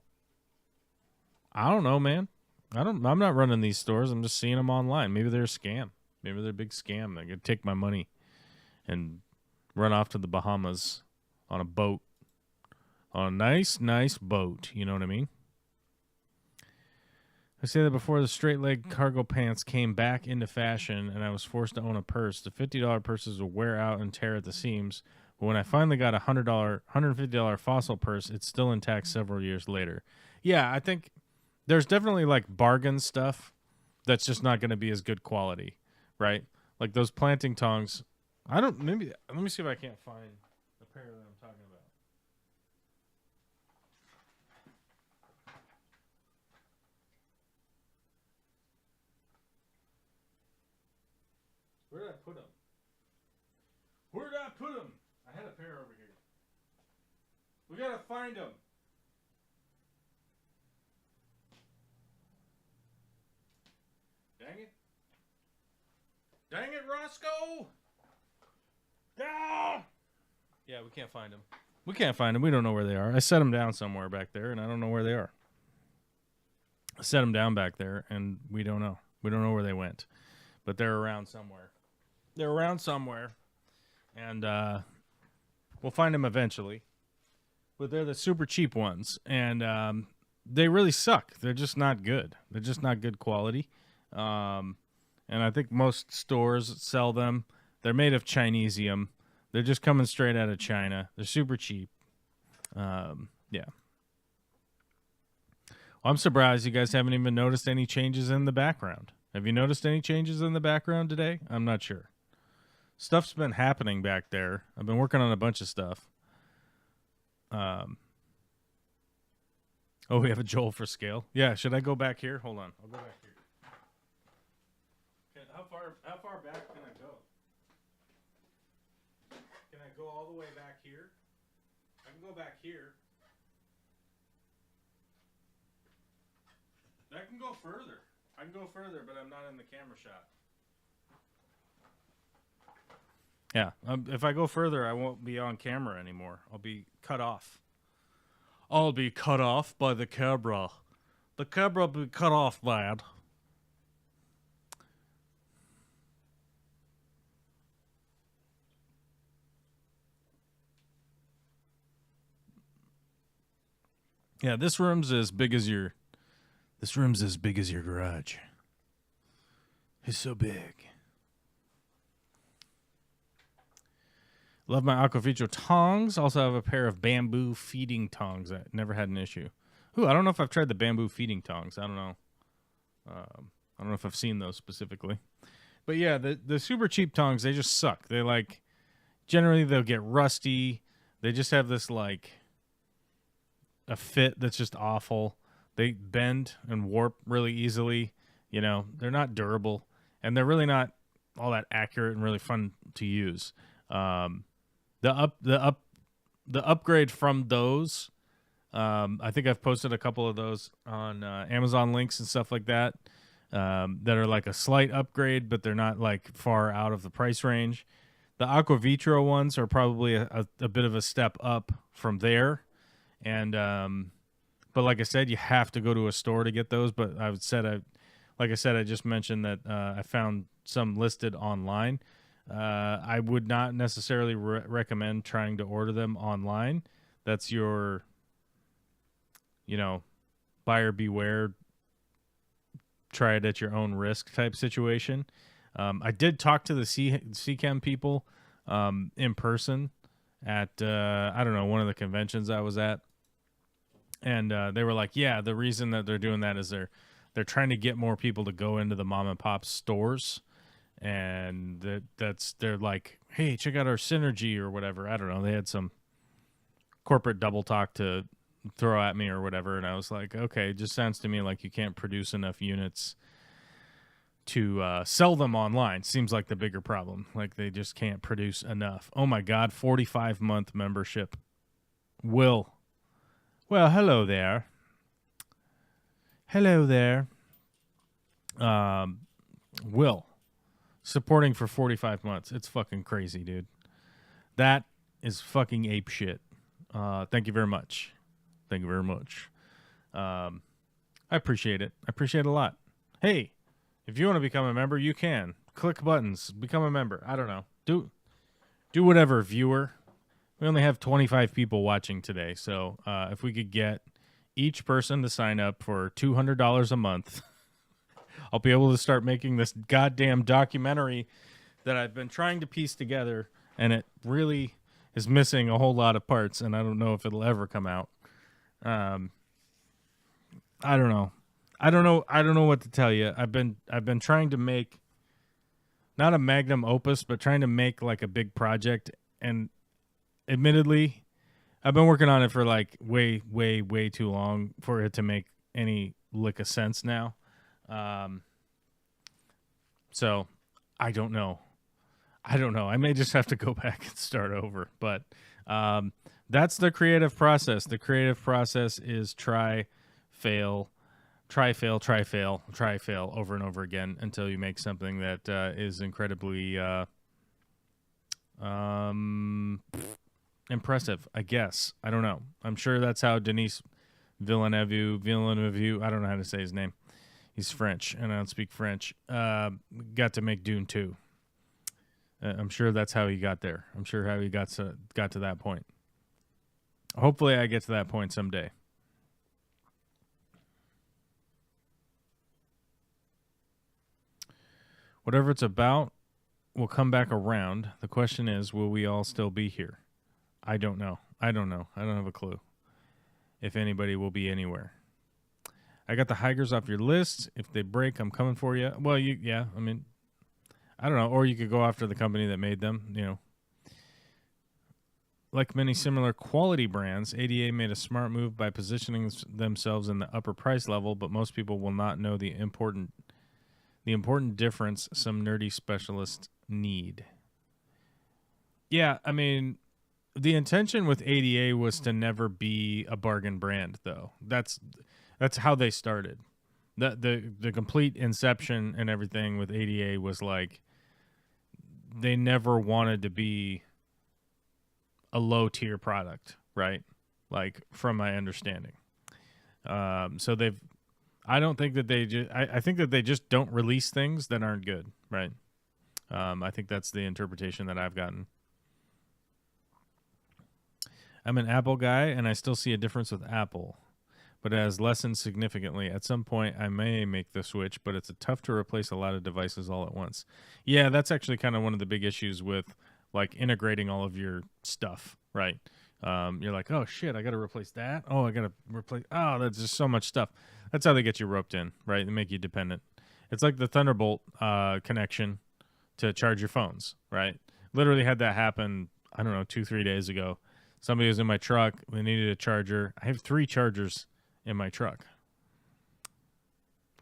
I don't know, man. I'm not running these stores. I'm just seeing them online. Maybe they're a scam. Maybe they're a big scam. They're gonna take my money and run off to the Bahamas on a boat, on a nice boat. You know what I mean? I say that before the straight leg cargo pants came back into fashion and I was forced to own a purse. The $50 purses will wear out and tear at the seams. But when I finally got a $150 fossil purse, it's still intact several years later. Yeah, I think there's definitely like bargain stuff that's just not going to be as good quality, right? Like those planting tongs. Let me see if I can't find the pair that I'm talking about. Where did I put them? Where did I put them? I had a pair over here. We gotta find them. Dang it. Dang it, Roscoe! Ah! Yeah, we can't find them. We can't find them. We don't know where they are. I set them down somewhere back there, and I don't know where they are. I set them down back there, and we don't know. We don't know where they went. But they're around somewhere. They're around somewhere. And we'll find them eventually. But they're the super cheap ones. And they really suck. They're just not good. They're just not good quality. And I think most stores sell them. They're made of Chinesium. They're just coming straight out of China. They're super cheap. Yeah. Well, I'm surprised you guys haven't even noticed any changes in the background. Have you noticed any changes in the background today? I'm not sure. Stuff's been happening back there. I've been working on a bunch of stuff. Oh, we have a Joel for scale. Yeah, should I go back here? Hold on. I'll go back here. How far back can I go? Can I go all the way back here? I can go back here. I can go further. I can go further, but I'm not in the camera shot. Yeah, if I go further, I won't be on camera anymore. I'll be cut off. I'll be cut off by the camera. The camera will be cut off, lad. Yeah, this room's as big as your... This room's as big as your garage. It's so big. Love my Aquavitro tongs. Also have a pair of bamboo feeding tongs. I never had an issue. Ooh, I don't know if I've tried the bamboo feeding tongs. I don't know. I don't know if I've seen those specifically. But yeah, the super cheap tongs, they just suck. They like, generally they'll get rusty. They just have this like, a fit that's just awful. They bend and warp really easily. You know, they're not durable. And they're really not all that accurate and really fun to use. The upgrade from those, I think I've posted a couple of those on Amazon links and stuff like that, that are like a slight upgrade, but they're not like far out of the price range. The Aquavitro ones are probably a bit of a step up from there. And but like I said, you have to go to a store to get those. But I just mentioned that I found some listed online. I would not necessarily recommend trying to order them online. That's your, buyer beware, try it at your own risk type situation. I did talk to the CChem people in person at, I don't know, one of the conventions I was at. And they were like, yeah, the reason that they're doing that is they're trying to get more people to go into the mom and pop stores. And they're like, hey, check out our synergy or whatever. I don't know. They had some corporate double talk to throw at me or whatever. And I was like, okay, it just sounds to me like you can't produce enough units to sell them online. Seems like the bigger problem. Like they just can't produce enough. Oh my God, 45-month membership. Well, hello there. Hello there. Will. Supporting for 45 months. It's fucking crazy, dude. That is fucking ape shit. Thank you very much. Thank you very much. I appreciate it. I appreciate it a lot. Hey, if you want to become a member, you can. Click buttons. Become a member. I don't know. Do whatever, viewer. We only have 25 people watching today, so if we could get each person to sign up for $200 a month, I'll be able to start making this goddamn documentary that I've been trying to piece together, and it really is missing a whole lot of parts, and I don't know if it'll ever come out. I don't know. I don't know what to tell you. I've been trying to make not a magnum opus, but trying to make like a big project, and admittedly, I've been working on it for like way too long for it to make any lick of sense now. So I don't know. I may just have to go back and start over, but that's the creative process. The creative process is try, fail over and over again until you make something that is incredibly impressive, I guess. I don't know. I'm sure that's how Denis Villeneuve, I don't know how to say his name. He's French, and I don't speak French. Got to make Dune 2. I'm sure that's how he got there. I'm sure how he got to that point. Hopefully I get to that point someday. Whatever it's about will come back around. The question is, will we all still be here? I don't know. I don't have a clue if anybody will be anywhere. I got the hikers off your list. If they break, I'm coming for you. Well, I mean, I don't know. Or you could go after the company that made them, you know. Like many similar quality brands, ADA made a smart move by positioning themselves in the upper price level, but most people will not know the important difference some nerdy specialists need. Yeah, I mean, the intention with ADA was to never be a bargain brand, though. That's how they started. The complete inception and everything with ADA was like they never wanted to be a low tier product, right? Like from my understanding. So I don't think that I think that they just don't release things that aren't good, right? I think that's the interpretation that I've gotten. I'm an Apple guy, and I still see a difference with Apple, but it has lessened significantly. At some point, I may make the switch, but it's tough to replace a lot of devices all at once. Yeah, that's actually kind of one of the big issues with like integrating all of your stuff, right? You're like, oh shit, I got to replace that. Oh, I got to replace. Oh, that's just so much stuff. That's how they get you roped in, right? They make you dependent. It's like the Thunderbolt connection to charge your phones, right? Literally had that happen, I don't know, 2-3 days ago. Somebody was in my truck. They needed a charger. I have 3 chargers in my truck.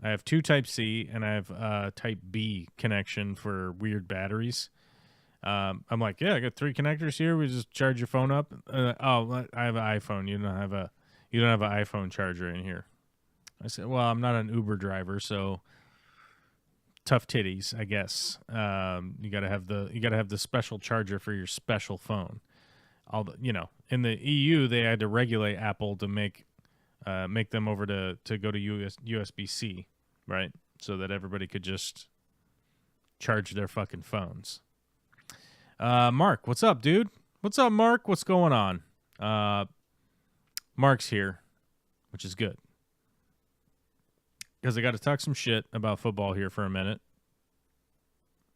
I have 2 Type-C, and I have Type-B connection for weird batteries. I'm like, yeah, I got 3 connectors here. We just charge your phone up. Oh, I have an iPhone. You don't have an iPhone charger in here. I said, well, I'm not an Uber driver, so tough titties, I guess. You gotta have the special charger for your special phone. In the EU, they had to regulate Apple to make them over to go to USB-C, right? So that everybody could just charge their fucking phones. Mark, what's up, dude? What's up, Mark? What's going on? Mark's here, which is good. Because I got to talk some shit about football here for a minute.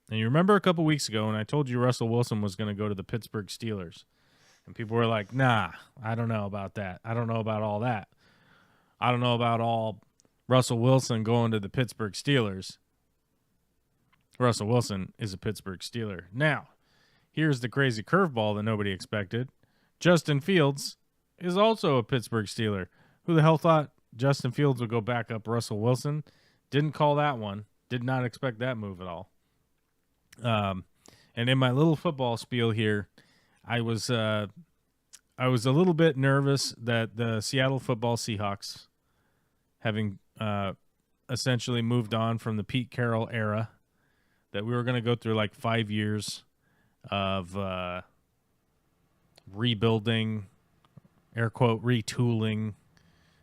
And you remember a couple weeks ago when I told you Russell Wilson was going to go to the Pittsburgh Steelers. And people were like, nah, I don't know about that. I don't know about all that. I don't know about all Russell Wilson going to the Pittsburgh Steelers. Russell Wilson is a Pittsburgh Steeler. Now, here's the crazy curveball that nobody expected. Justin Fields is also a Pittsburgh Steeler. Who the hell thought Justin Fields would go back up Russell Wilson? Didn't call that one. Did not expect that move at all. And in my little football spiel here, I was a little bit nervous that the Seattle Football Seahawks, having essentially moved on from the Pete Carroll era, that we were going to go through like 5 years of rebuilding, air quote, retooling,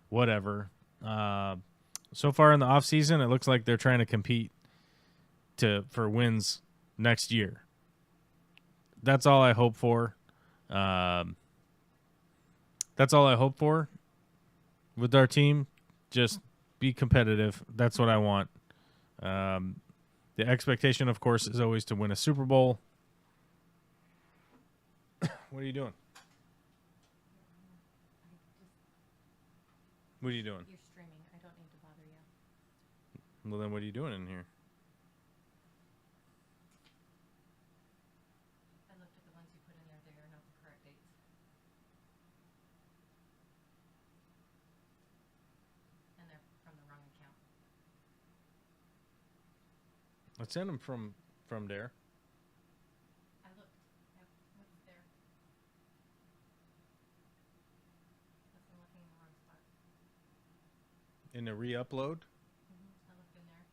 whatever. So far in the offseason, it looks like they're trying to compete for wins next year. That's all I hope for. That's all I hope for with our team. Just be competitive. That's what I want. The expectation, of course, is always to win a Super Bowl. What are you doing? What are you doing? You're streaming. I don't need to bother you. Well, then what are you doing in here? I looked at the ones you put in there. They are not the correct dates. And they're from the wrong account. I sent them from there. I looked. Yep. What's there? Unless I'm looking in the wrong spot. In the re-upload. I looked in there.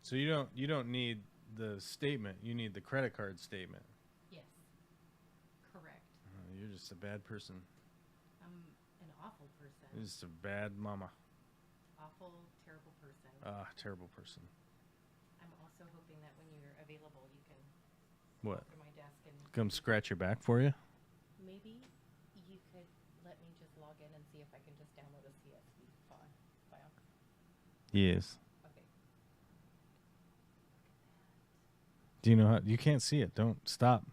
So you don't need the statement. You need the credit card statement. Yes. Correct. You're just a bad person. I'm an awful person. You're just a bad mama. Awful, terrible person. Terrible person. I'm also hoping that when you're available, you can What? go to my desk and Come scratch your back for you? maybe you could let me just log in and see if I can just download a CSV file. Yes. Okay. Do you know how? You can't see it. Don't stop.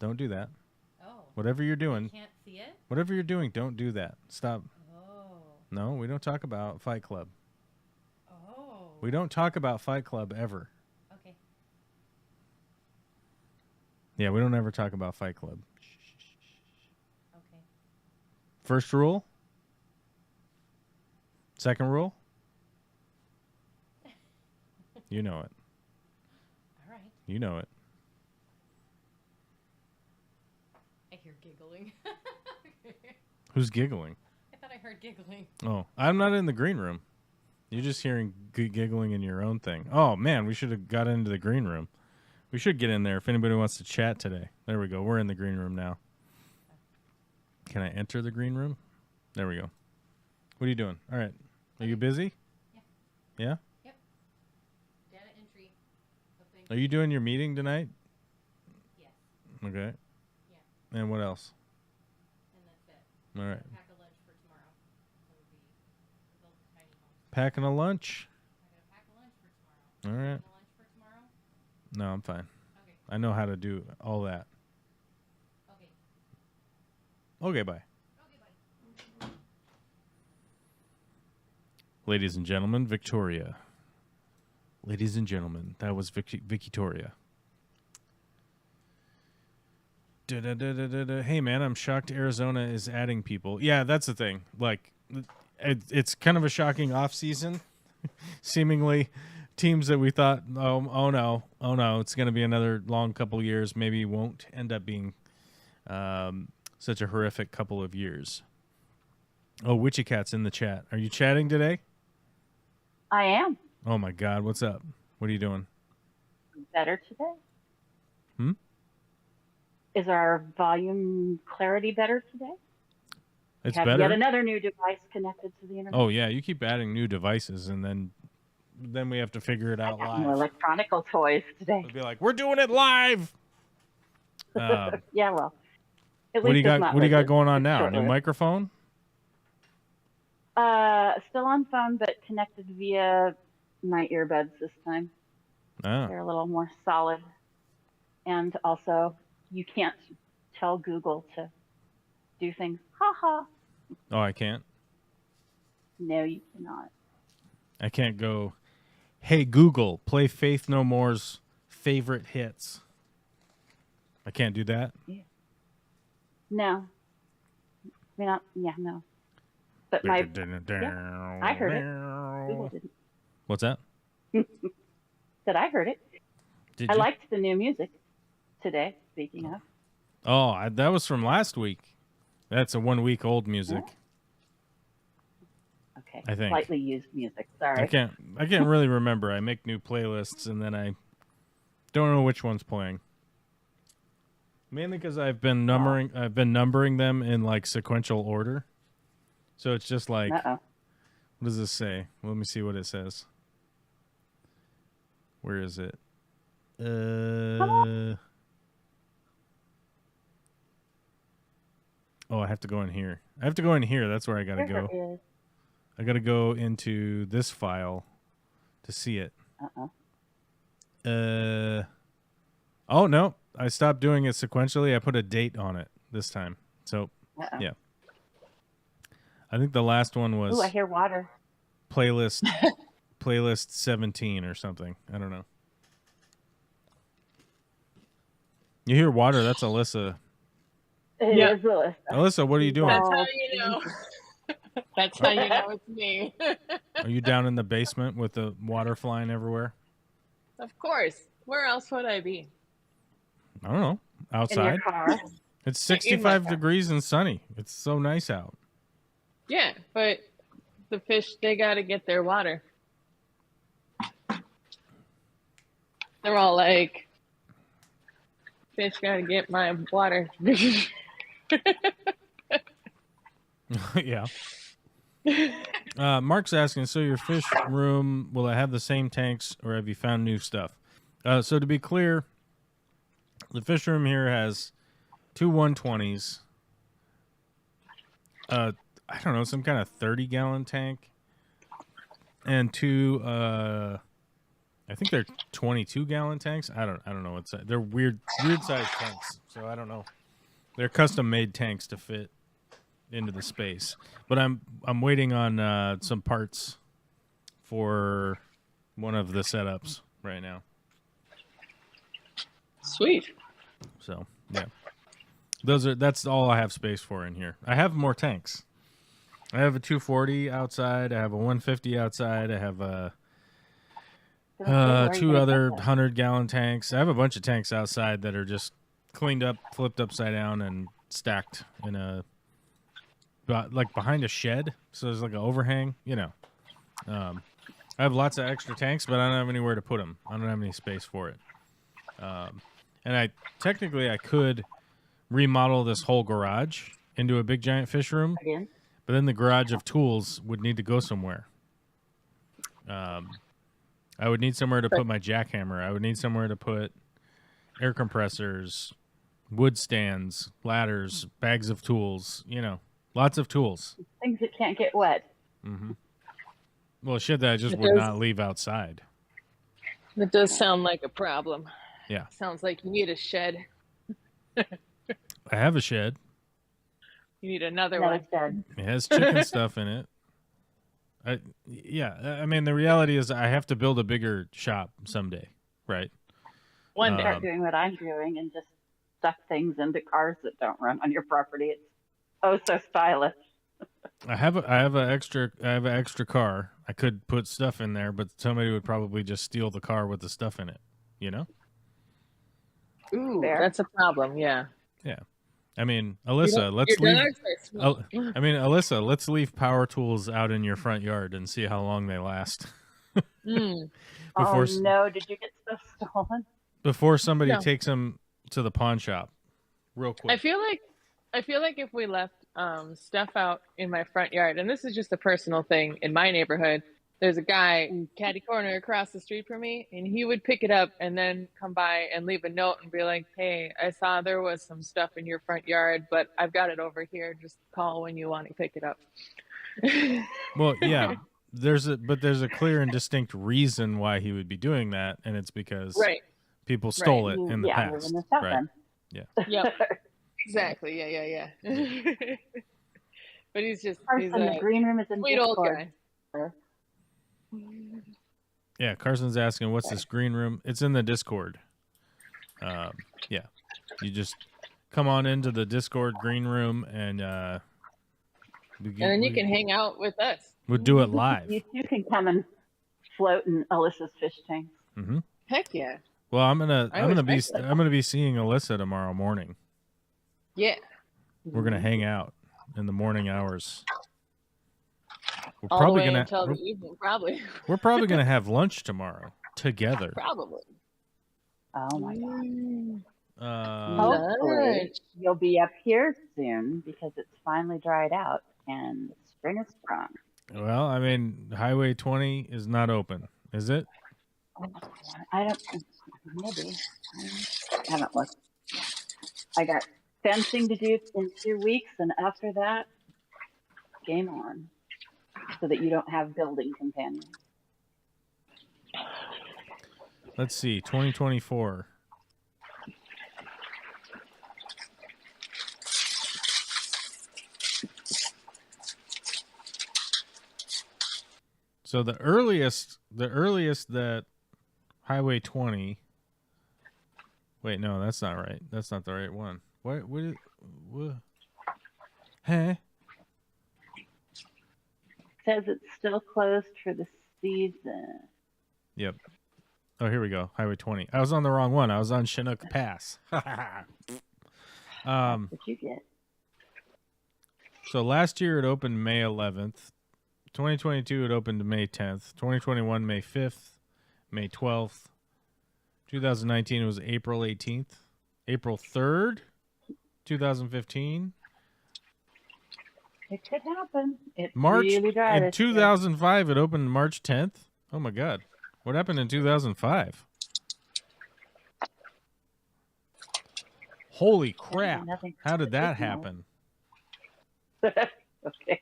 Don't do that. Oh. Whatever you're You doing, can't see it? whatever you're doing, don't do that. Stop. Oh. No, we don't talk about Fight Club. Oh. We don't talk about Fight Club ever. Okay. Yeah, we don't ever talk about Fight Club. Okay. First rule? Second rule? You know it. All right. You know it. I hear giggling. Who's giggling? I thought I heard giggling. Oh, I'm not in the green room. You're just hearing giggling in your own thing. Oh, man, we should have got into the green room. We should get in there if anybody wants to chat today. There we go. We're in the green room now. Can I enter the green room? There we go. What are you doing? All right. Are you busy? Yeah. Yeah? Yep. Data entry. Opening. Are you doing your meeting tonight? Yes. Okay. Yeah. And what else? And that's it. All right. Pack a lunch for tomorrow. So it'll be the little tiny homes. Packing a lunch? I gotta pack a lunch for tomorrow. All right. Packing a lunch for tomorrow? No, I'm fine. Okay. I know how to do all that. Okay. Okay, bye. Okay, bye. Ladies and gentlemen, Victoria. Ladies and gentlemen, that was Victoria. Hey, man, I'm shocked Arizona is adding people. Yeah, that's the thing. Like, it's kind of a shocking off-season. Seemingly, teams that we thought, oh no, it's going to be another long couple years, maybe won't end up being such a horrific couple of years. Oh, Witchy Cat's in the chat. Are you chatting today? I am. Oh, my God. What's up? What are you doing? Better today. Hmm? Is our volume clarity better today? It's Have better? yet another new device connected to the internet. Oh, yeah. You keep adding new devices, and then we have to figure it out I got more live. electronical toys today. We'll be like, we're doing it live. Yeah, well. At What do you least it's got? not What do you got like going on it's now? New short-lived. microphone? Still on phone, but connected via my earbuds this time. Oh. They're a little more solid. And also, you can't tell Google to do things. Ha ha. Oh, I can't. No, you cannot. I can't go. Hey Google, play Faith No More's favorite hits. I can't do that. No. No. But I heard it. Google didn't. What's that? Said I heard it. Did I you? liked the new music today, speaking of. Oh, that was from last week. That's a 1 week old music. Okay. I think. Slightly used music. Sorry. I can't really remember. I make new playlists and then I don't know which one's playing. Mainly because I've been numbering them in like sequential order. So it's just like, Uh-oh. what does this say? Let me see what it says. Where is it? Oh, I have to go in here. That's where I gotta There go. it is. I got to go into this file to see it. Oh, no. I stopped doing it sequentially. I put a date on it this time. So, yeah. I think the last one was Ooh, I hear water. playlist 17 or something. I don't know. You hear water? That's Alyssa. It is Alyssa. Alyssa, what are you doing? That's how you know. That's how you know it's me. Are you down in the basement with the water flying everywhere? Of course. Where else would I be? I don't know. In Outside. your car. It's 65 degrees and sunny. It's so nice out. Yeah, but the fish, they got to get their water. They're all like, fish got to get my water. Yeah. Mark's asking, so your fish room, will it have the same tanks or have you found new stuff? So to be clear, the fish room here has two 120s. I don't know, some kind of 30-gallon tank. And two, I think they're 22-gallon tanks. I don't know what's that. They're weird sized tanks. So I don't know. They're custom-made tanks to fit into the space. But I'm waiting on some parts for one of the setups right now. Sweet. So yeah, that's all I have space for in here. I have more tanks. I have a 240 outside. I have a 150 outside. I have two other 100-gallon tanks. I have a bunch of tanks outside that are just cleaned up, flipped upside down, and stacked in a like behind a shed. So there's like an overhang. You know, I have lots of extra tanks, but I don't have anywhere to put them. I don't have any space for it. And I could remodel this whole garage into a big giant fish room. Again? But then the garage of tools would need to go somewhere. I would need somewhere to put my jackhammer. I would need somewhere to put air compressors, wood stands, ladders, bags of tools, you know, lots of tools. Things that can't get wet. Mm-hmm. Well, shit that I just would not leave outside. That does sound like a problem. Yeah. Sounds like you need a shed. I have a shed. You need another No, one. it's dead. It has chicken stuff in it. I mean, the reality is I have to build a bigger shop someday, right? One day. Start doing what I'm doing and just stuff things into cars that don't run on your property. It's so stylish. I have an extra car. I could put stuff in there, but somebody would probably just steal the car with the stuff in it, you know? Ooh, Fair. that's a problem, yeah. Yeah. I mean, Alyssa, let's leave power tools out in your front yard and see how long they last. Mm. Oh no, did you get stuff stolen? Before somebody takes them to the pawn shop, real quick. I feel like if we left stuff out in my front yard, and this is just a personal thing in my neighborhood, there's a guy catty corner across the street from me, and he would pick it up and then come by and leave a note and be like, "Hey, I saw there was some stuff in your front yard, but I've got it over here. Just call when you want to pick it up." Well, yeah, there's a clear and distinct reason why he would be doing that, and it's because people stole it in the past, right? Yeah. Yep. Exactly. Yeah. But he's The a green room is in sweet old Discord. guy. Yeah, Carson's asking, what's this green room? It's in the Discord. Yeah. You just come on into the Discord green room and then you can hang out with us. We'll do it live. You two can come and float in Alyssa's fish tanks. Mm-hmm. Heck yeah. Well, I'm gonna be seeing Alyssa tomorrow morning. Yeah. We're gonna hang out in the morning hours. We're All probably the way gonna until the evening, probably. We're probably gonna have lunch tomorrow together. Probably. Oh my god. Hopefully Hopefully you'll be up here soon because it's finally dried out and spring is sprung. Well, I mean, Highway 20 is not open, is it? I don't. Maybe. I haven't looked. I got fencing to do in 2 weeks, and after that, game on. so that you don't have building companions. Let's see, 2024. So the earliest that Highway 20. Wait, no, that's not right. That's not the right one. What? Huh? Says it's still closed for the season. Yep. Oh, here we go. Highway 20. I was on the wrong one. I was on Chinook Pass. That's what you get. So last year it opened May 11th. 2022 it opened May 10th. 2021 May 5th, May 12th. 2019 it was April 18th. April 3rd, 2015. It could happen. It's March really dry in this year. 2005 it opened March 10th. Oh my god. What happened in 2005? Holy crap. Nothing How did that traditional. happen? Okay.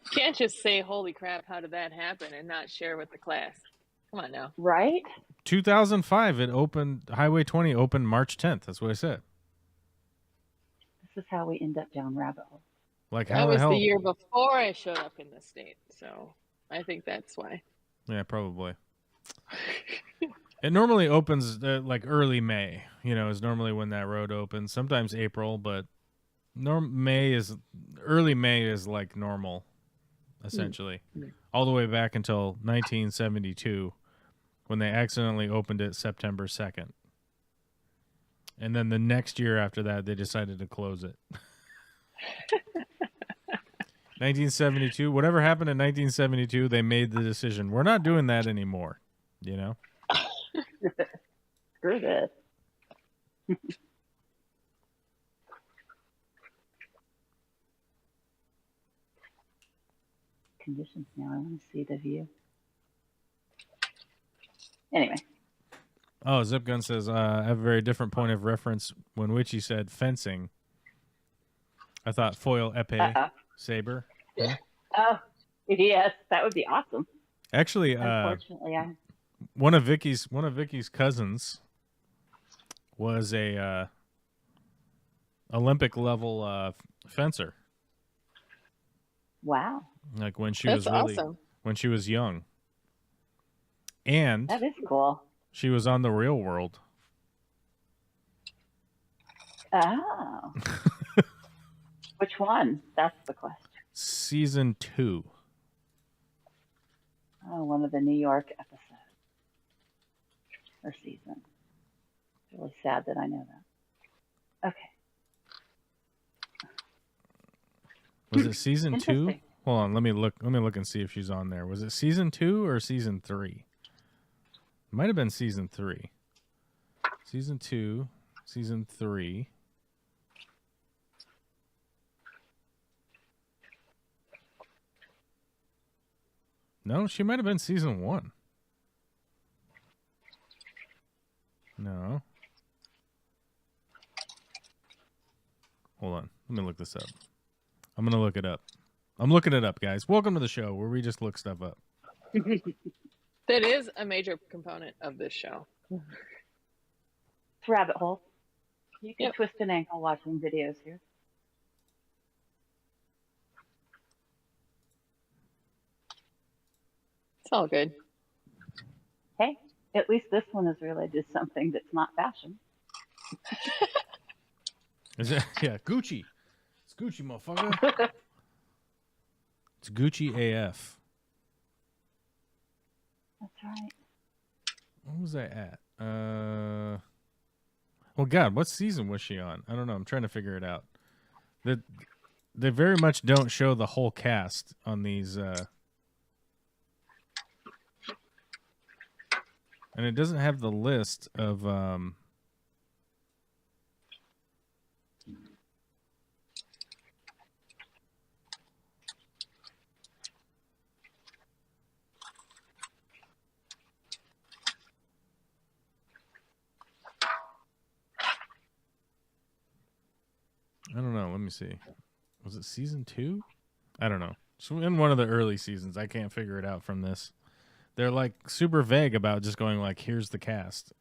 You can't just say, holy crap, how did that happen, and not share with the class. Come on now. Right? 2005 it opened, Highway 20 opened March 10th. That's what I said. This is how we end up down rabbit hole. Like That how the was hell? the year before I showed up in the state, so I think that's why. Yeah, probably. It normally opens like early May, is normally when that road opens. Sometimes April, but early May is like normal, essentially. All the way back until 1972 when they accidentally opened it September 2nd. And then the next year after that, they decided to close it. 1972, whatever happened in 1972, they made the decision. We're not doing that anymore, Screw this. Conditions now. I want to see the view. Anyway. Oh, Zipgun says, I have a very different point of reference when Witchy said fencing. I thought foil epee saber. Huh? Oh, yes, that would be awesome. Actually, Unfortunately, one of Vicky's cousins was a Olympic level fencer. Wow. Like when she That's was really awesome. when she was young. And That is cool. she was on The Real World. Oh. Which one? That's the question. Season 2. Oh, one of the New York episodes. Or season. It's really sad that I know that. Okay. Was it season 2? Interesting. Hold on, let me look and see if she's on there. Was it season 2 or season 3? It might have been season 3. Season 2, season 3. No, she might have been season 1. No. Hold on. Let me look this up. I'm going to look it up. I'm looking it up, guys. Welcome to the show where we just look stuff up. That is a major component of this show. It's rabbit hole. You can Yep. twist an ankle watching videos here. It's all good. Hey, at least this one is related to something that's not fashion. Is it? Yeah, Gucci. It's Gucci, motherfucker. It's Gucci AF. That's right. What was I at? Well, God, what season was she on? I don't know. I'm trying to figure it out. They very much don't show the whole cast on these. And it doesn't have the list of. I don't know. Let me see. Was it season 2? I don't know. So in one of the early seasons, I can't figure it out from this. They're like super vague about just going like, here's the cast.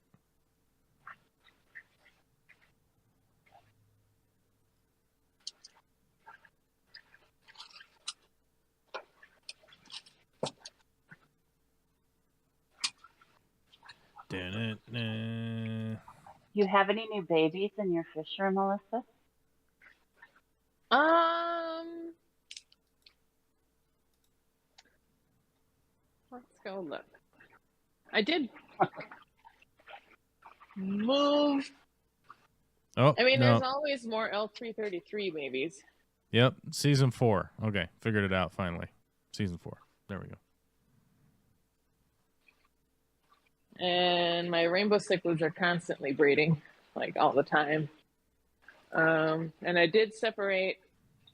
You have any new babies in your fisher, Melissa? Let's go look. I did move. Oh, I mean, no. there's always more L333 babies. Yep, season 4. Okay, figured it out finally. Season 4. There we go. And my rainbow cichlids are constantly breeding, like all the time. And I did separate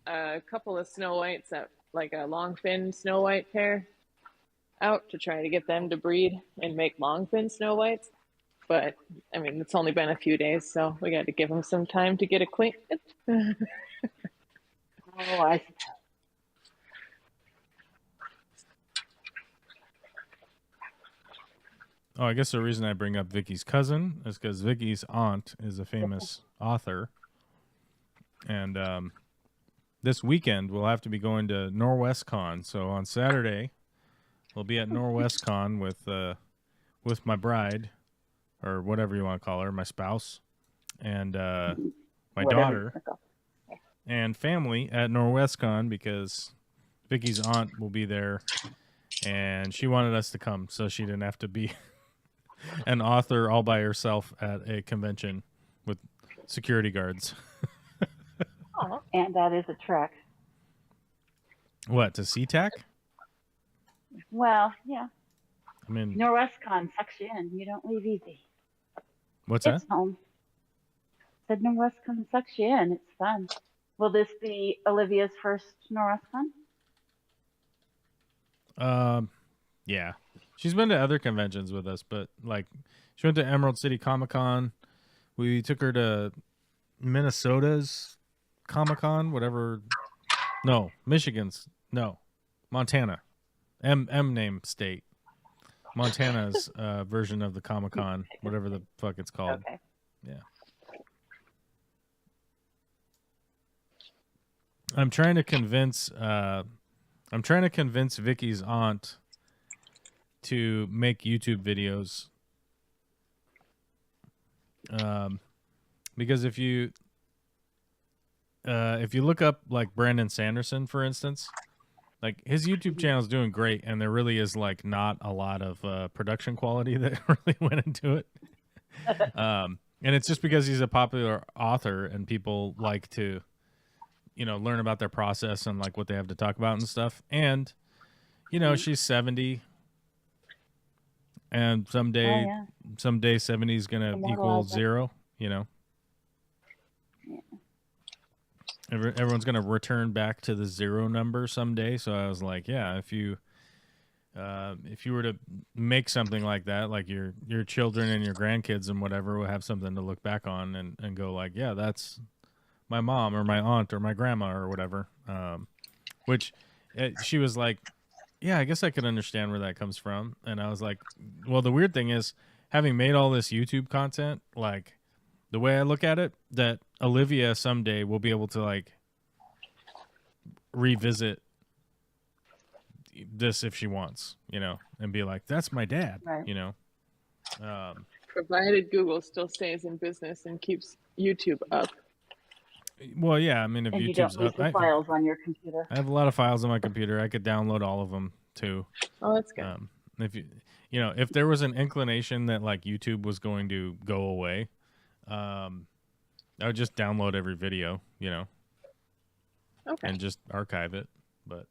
a couple of snow whites, like a long fin snow white pair, out to try to get them to breed and make long fin snow whites. But I mean, it's only been a few days, so we got to give them some time to get acquainted. Oh, I Oh, I guess the reason I bring up Vicky's cousin is because Vicky's aunt is a famous author. And this weekend, we'll have to be going to NorwestCon. So on Saturday, we'll be at NorwestCon with my bride, or whatever you want to call her, my spouse, and my daughter, and family at NorwestCon because Vicky's aunt will be there. And she wanted us to come so she didn't have to be an author all by herself at a convention with security guards. And that is a trek. What, to SeaTac? Well, yeah. I mean, NorwestCon sucks you in. You don't leave easy. what's It's that? home. Said NorwestCon sucks you in. It's fun. Will this be Olivia's first NorwestCon? Yeah. She's been to other conventions with us, but like she went to Emerald City Comic-Con. We took her to Minnesota's Comic-Con, whatever. No, Michigan's. No, Montana. M name state. Montana's version of the Comic-Con, whatever the fuck it's called. Okay. Yeah. I'm trying to convince Vicky's aunt to make YouTube videos. Because if you look up like Brandon Sanderson, for instance, like his YouTube channel is doing great, and there really is like not a lot of production quality that really went into it. And it's just because he's a popular author and people like to, learn about their process and like what they have to talk about and stuff. And, she's 70, and someday 70 is going to equal 0, Everyone's going to return back to the 0 number someday. So I was like, yeah, if you were to make something like that, like your children and your grandkids and whatever will have something to look back on and go like, yeah, that's my mom or my aunt or my grandma or whatever. She was like, yeah, I guess I could understand where that comes from. And I was like, well, the weird thing is, having made all this YouTube content, like the way I look at it, that Olivia someday will be able to like revisit this if she wants, and be like, that's my dad, Right. Provided Google still stays in business and keeps YouTube up. Well, yeah, I mean, if And you YouTube's don't lose up, the files on your computer. I have a lot of files on my computer. I could download all of them too. Oh, that's good. If there was an inclination that like YouTube was going to go away, I would just download every video, Okay. and just archive it. But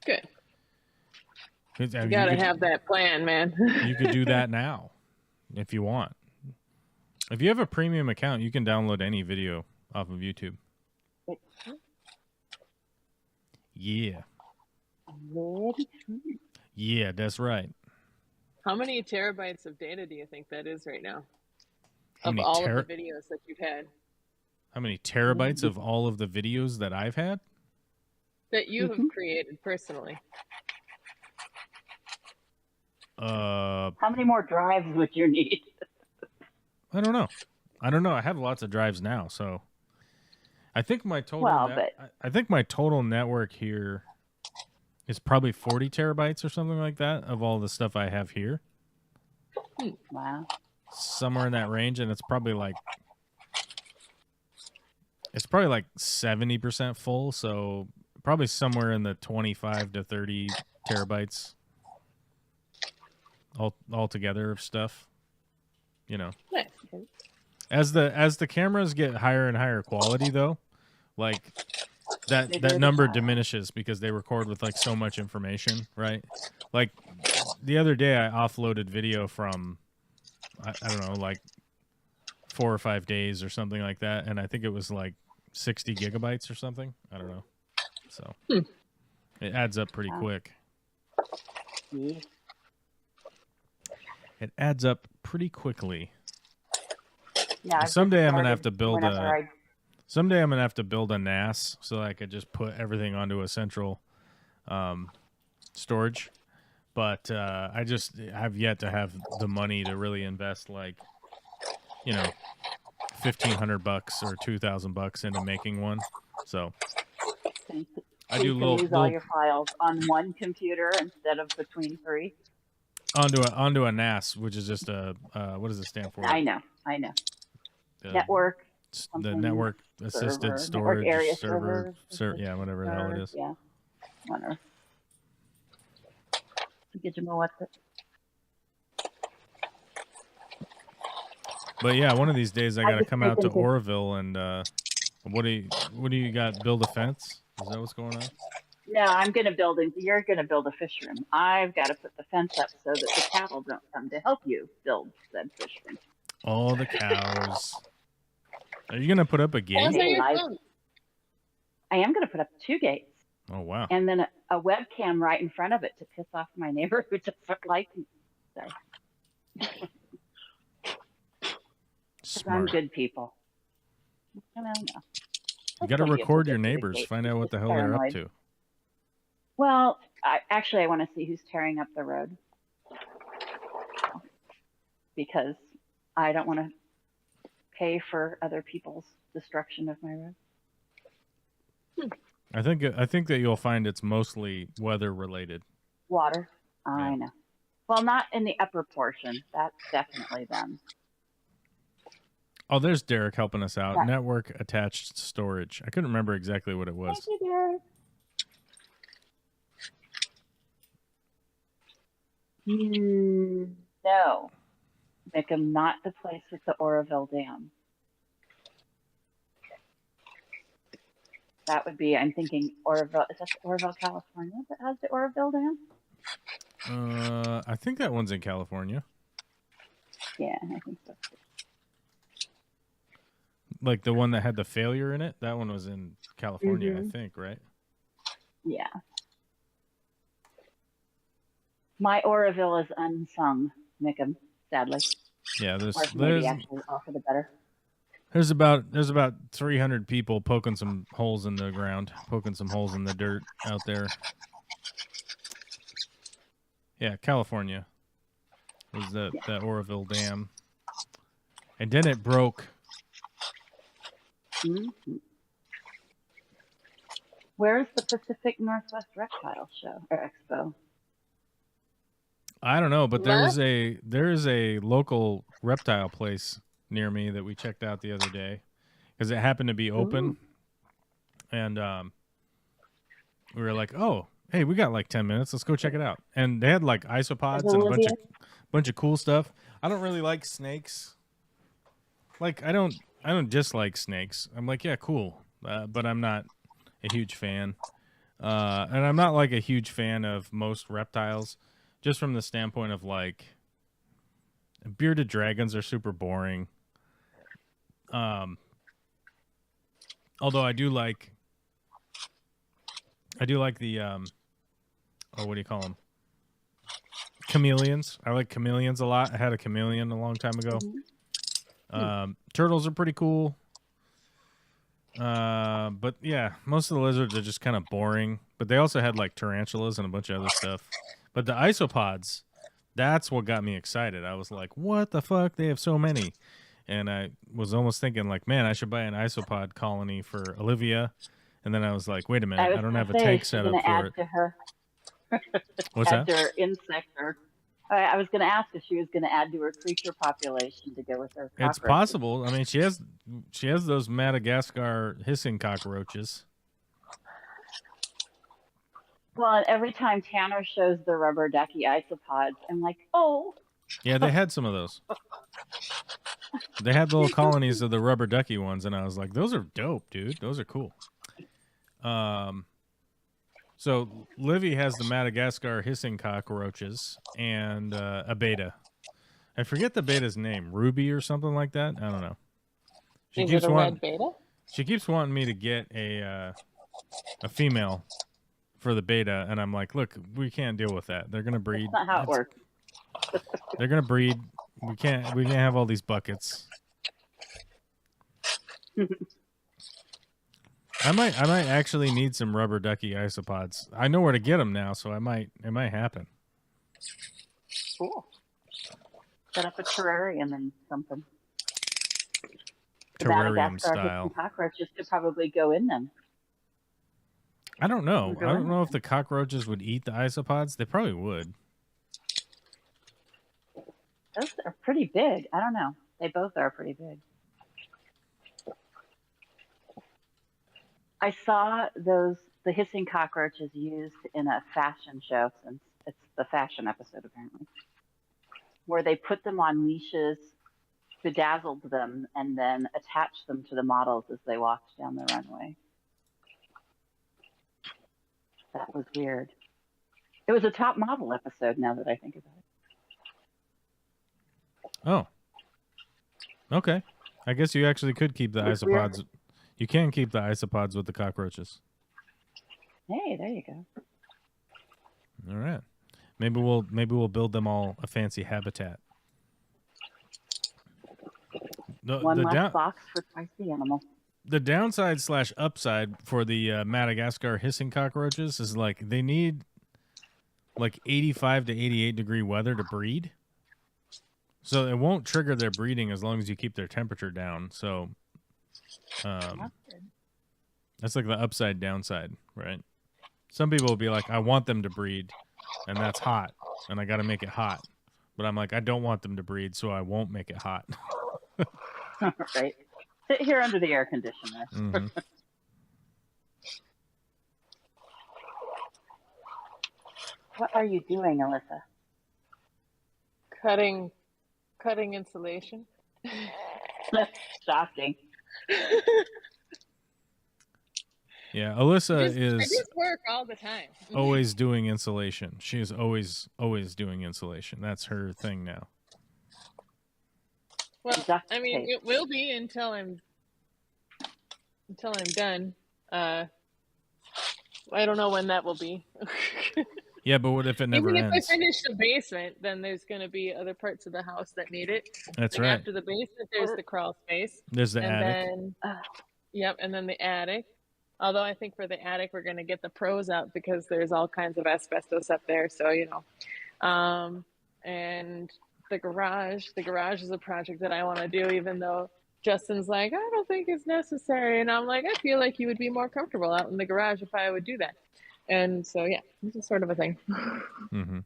Good. you You gotta have that plan, man. You could do that now if you want. If you have a premium account, you can download any video off of YouTube. Yeah. Yeah, that's right. How many terabytes of data do you think that is right now? How Of many all of the videos that you've had. How many terabytes of all of the videos that I've had? That you have created personally. How many more drives would you need? I don't know. I have lots of drives now, so I think my total. I think my total network here is probably 40 terabytes or something like that of all the stuff I have here. Wow. Somewhere in that range, and it's probably like 70% full, so probably somewhere in the 25 to 30 terabytes all together of stuff. You know. Nice. As the cameras get higher and higher quality though, like that number diminishes because they record with like so much information, right? Like the other day I offloaded video from I don't know, like 4 or 5 days or something like that, and I think it was like 60 gigabytes or something. I don't know. So it adds up pretty quick. Yeah. It adds up pretty quickly. Yeah. Someday I'm gonna have to build Someday I'm gonna have to build a NAS so that I could just put everything onto a central storage. But I just have yet to have the money to really invest, like, you know, $1,500 or $2,000 into making one. So I do use all your files on one computer instead of between 3. Onto a NAS, which is just a what does it stand for? I know. Network. The network assisted storage area server. Yeah, whatever the hell it is. Yeah. Whatever. Get you more what's it? But yeah, one of these days I gotta come out to Oroville and what do you got? Build a fence? Is that what's going on? No, you're gonna build a fish room. I've got to put the fence up so that the cattle don't come to help you build said fish room. All the cows. Are you gonna put up a gate? I am gonna put up 2 gates. Oh wow! And then a webcam right in front of it to piss off my neighbor who just like me. So. I'm good people. I don't know. You got to record your neighbors. Find out what the hell they're up to. Well, I want to see who's tearing up the road. Because I don't want to pay for other people's destruction of my road. I think that you'll find it's mostly weather related. Water. I know. Well, not in the upper portion. That's definitely them. Oh, there's Derek helping us out. Yeah. Network attached storage. I couldn't remember exactly what it was. Thank you, Derek. No. Mickham, not the place with the Oroville Dam. That would be, I'm thinking, Oroville. Is that Oroville, California that has the Oroville Dam? I think that one's in California. Yeah, I think so. Like the one that had the failure in it? That one was in California, I think, right? Yeah. My Oroville is unsung, Mickham, sadly. Yeah, there's actually offer the better. There's about 300 people poking some holes in the ground, poking some holes in the dirt out there. Yeah, California was that Oroville Dam, and then it broke. Mm-hmm. Where's the Pacific Northwest Reptile Show or Expo? I don't know, but there is a local reptile place near me that we checked out the other day because it happened to be open. Ooh. And we were like, oh, hey, we got like 10 minutes, let's go check it out. And they had like isopods and a bunch of cool stuff. I don't really like snakes. Like I don't dislike snakes. I'm like, yeah, cool, but I'm not a huge fan, and I'm not like a huge fan of most reptiles, just from the standpoint of like bearded dragons are super boring. Although I do like the what do you call them? Chameleons. I like chameleons a lot. I had a chameleon a long time ago. Turtles are pretty cool. But yeah, most of the lizards are just kind of boring. But they also had like tarantulas and a bunch of other stuff. But the isopods, that's what got me excited. I was like, what the fuck? They have so many. And I was almost thinking like, man, I should buy an isopod colony for Olivia. And then I was like, wait a minute, I don't have a tank set up for it. To her, What's add that? to her insect or I was going to ask if she was going to add to her creature population to go with her cockroaches. It's possible. I mean, she has those Madagascar hissing cockroaches. Well, and every time Tanner shows the rubber ducky isopods, I'm like, oh. Yeah, they had some of those. They had little colonies of the rubber ducky ones, and I was like, those are dope, dude. Those are cool. So Livy has the Madagascar hissing cockroaches and a beta. I forget the beta's name, Ruby or something like that. I don't know. Is it a red beta? She keeps wanting me to get a female for the beta, and I'm like, look, we can't deal with that. They're gonna breed. That's not how it works. They're gonna breed. We can't have all these buckets. I might actually need some rubber ducky isopods. I know where to get them now, so it might happen. Cool. Set up a terrarium and something. The Terrarium Madagascar style. hissing cockroaches could probably go in them. I don't know. Go I in don't know there. if the cockroaches would eat the isopods. They probably would. Those are pretty big. I don't know. They both are pretty big. I saw the hissing cockroaches used in a fashion show, since it's the fashion episode apparently, where they put them on leashes, bedazzled them, and then attached them to the models as they walked down the runway. That was weird. It was a top model episode, now that I think about it. Oh. Okay. I guess you actually could keep the It's isopods. weird. You can keep the isopods with the cockroaches. Hey, there you go. All right. Maybe we'll build them all a fancy habitat. One less box for twice the animal. The downside / upside for the Madagascar hissing cockroaches is like they need like 85 to 88 degree weather to breed. So it won't trigger their breeding as long as you keep their temperature down. So that's like the upside downside, right? Some people will be like, I want them to breed, and that's hot, and I got to make it hot. But I'm like, I don't want them to breed, so I won't make it hot. Right. Sit here under the air conditioner. Mm-hmm. What are you doing, Alyssa? Cutting insulation. Shocking. Yeah, Alyssa I is just work all the time. always doing insulation. She is always doing insulation. That's her thing now. Well, Duct I mean, tape. it will be until I'm done. I don't know when that will be. Yeah, but what if it never Even if ends? I finish the basement, then there's going to be other parts of the house that need it. That's Like right. After the basement, there's the crawl space. There's the and attic. then, yep, and then the attic. Although I think for the attic, we're going to get the pros out because there's all kinds of asbestos up there. So, you know. And the garage is a project that I want to do, even though Justin's like, I don't think it's necessary. And I'm like, I feel like you would be more comfortable out in the garage if I would do that. And so, yeah, this is sort of a thing. Mm-hmm.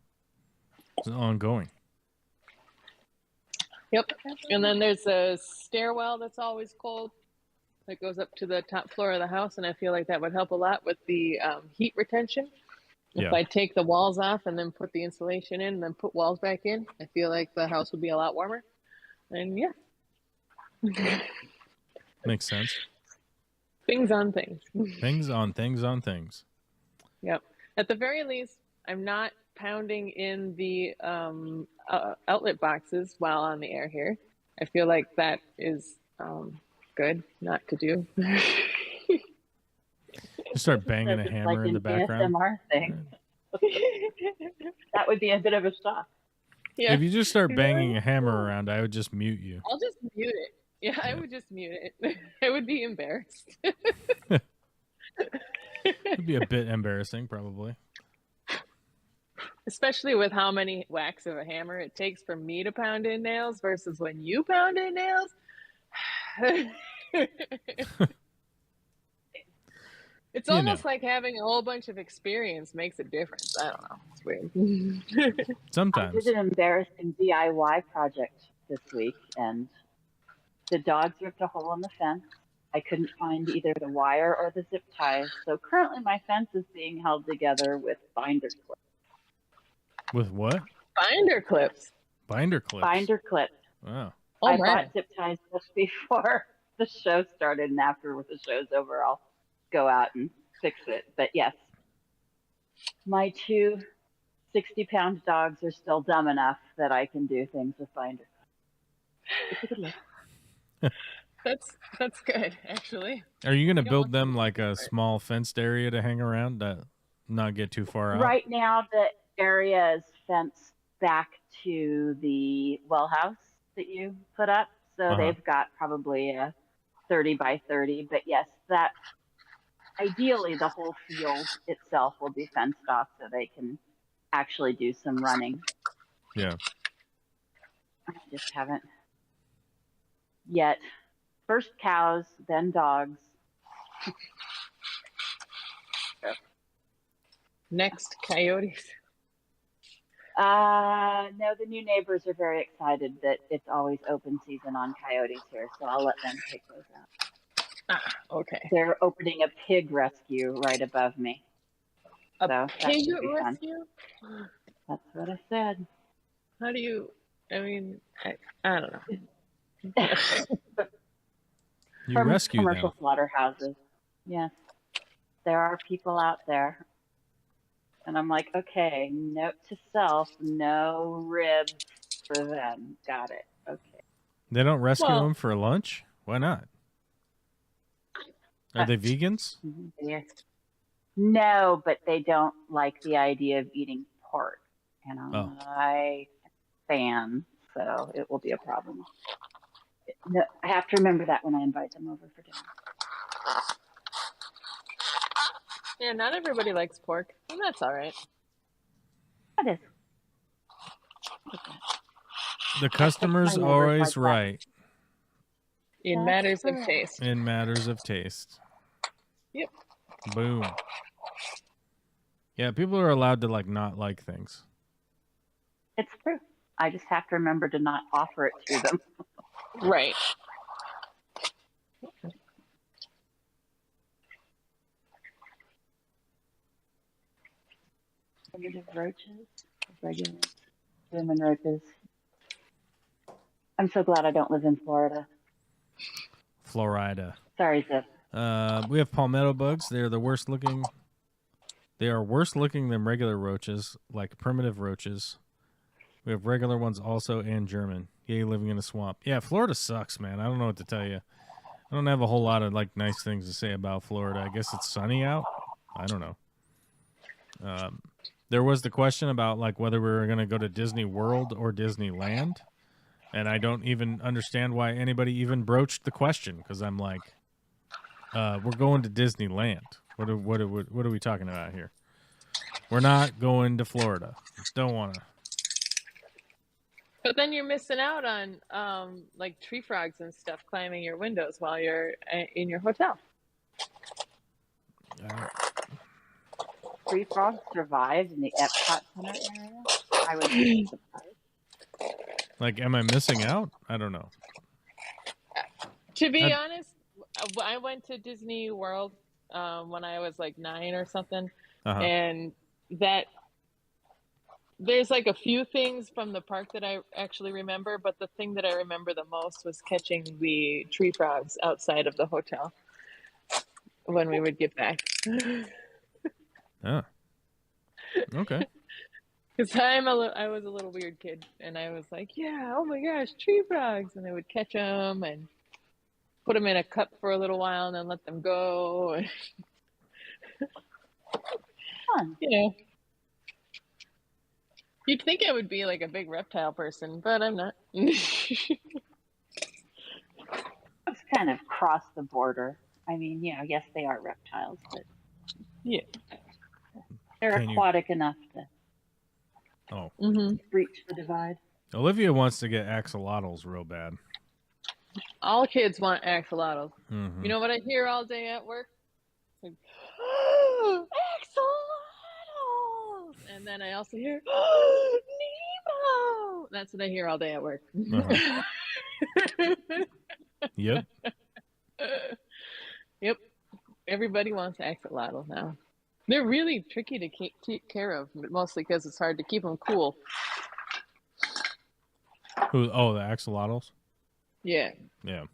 It's ongoing. Yep. And then there's a stairwell that's always cold that goes up to the top floor of the house. And I feel like that would help a lot with the heat retention. If Yeah. I take the walls off and then put the insulation in and then put walls back in, I feel like the house would be a lot warmer. And yeah. Makes sense. Things on things. Things on things on things. Yep. At the very least, I'm not pounding in the outlet boxes while on the air here. I feel like that is good not to do. Just start banging a It's hammer like in the an background. ASMR thing. That would be a bit of a shock. Yeah. If you just start banging a hammer around, I would just mute you. I'll just mute it. Yeah, I would just mute it. I would be embarrassed. It'd be a bit embarrassing, probably. Especially with how many whacks of a hammer it takes for me to pound in nails versus when you pound in nails. It's almost like having a whole bunch of experience makes a difference. I don't know. It's weird. I Sometimes. did an embarrassing DIY project this week, and the dogs ripped a hole in the fence. I couldn't find either the wire or the zip ties, so currently my fence is being held together with binder clips. With what? Binder clips. Binder clips. Binder clips. Wow. Oh, I man. bought zip ties just before the show started, and after the show's over, I'll go out and fix it. But yes, my two 60-pound dogs are still dumb enough that I can do things with binder clips. It's a good look. That's good, actually. Are you going to don't build want them to like a it. small fenced area to hang around, to not get too far out? Right now, the area is fenced back to the well house that you put up. So they've got probably a 30 by 30. But yes, that ideally the whole field itself will be fenced off so they can actually do some running. Yeah. I just haven't yet. First cows, then dogs. Next, coyotes. No, the new neighbors are very excited that it's always open season on coyotes here, so I'll let them take those out. Ah, okay. They're opening a pig rescue right above me. A So that pig should be fun. rescue? That's what I said. How do you? I mean, I don't know. You From rescue commercial them. slaughterhouses. Yes, there are people out there. And I'm like, okay, note to self, no ribs for them. Got it. Okay. They don't rescue Well- them for lunch? Why not? Are they vegans? Yes. No, but they don't like the idea of eating pork. And I fan, so it will be a problem. No, I have to remember that when I invite them over for dinner. Yeah, not everybody likes pork, and that's all right. That is. The customer's my neighbors always like that. right In That's matters of correct. taste. in matters of taste. Yep. Boom. Yeah, people are allowed to not like things. It's true. I just have to remember to not offer it to them. Right. Primitive roaches, regular human roaches. I'm so glad I don't live in Florida. Florida. Sorry, Zip. We have palmetto bugs. They're the worst looking. They are worse looking than regular roaches, like primitive roaches. We have regular ones also, and German. Yay, living in a swamp. Yeah, Florida sucks, man. I don't know what to tell you. I don't have a whole lot of nice things to say about Florida. I guess it's sunny out. I don't know. There was the question about whether we were going to go to Disney World or Disneyland, and I don't even understand why anybody even broached the question, because I'm like, we're going to Disneyland. What are we talking about here? We're not going to Florida. Don't want to. But then you're missing out on tree frogs and stuff climbing your windows while you're in your hotel. Tree frogs survive in the Epcot Center area? I would be surprised. Am I missing out? I don't know. To be honest, I went to Disney World when I was 9 or something, and that there's a few things from the park that I actually remember, but the thing that I remember the most was catching the tree frogs outside of the hotel when we would get back. Oh. Okay. Because I was a little weird kid, and I was like, yeah, oh my gosh, tree frogs, and I would catch them and put them in a cup for a little while and then let them go. Fun. You'd think I would be a big reptile person, but I'm not. kind of cross the border. I mean, yes, they are reptiles, but Yeah. they're Can you- aquatic enough to Oh, breach the divide. Olivia wants to get axolotls real bad. All kids want axolotls. Mhm. You know what I hear all day at work? It's like, axolotls! And then I also hear, Nemo! That's what I hear all day at work. Uh-huh. Yep. Yep. Everybody wants axolotl now. They're really tricky to take care of, but mostly because it's hard to keep them cool. Who? Oh, the axolotls. Yeah. Yeah.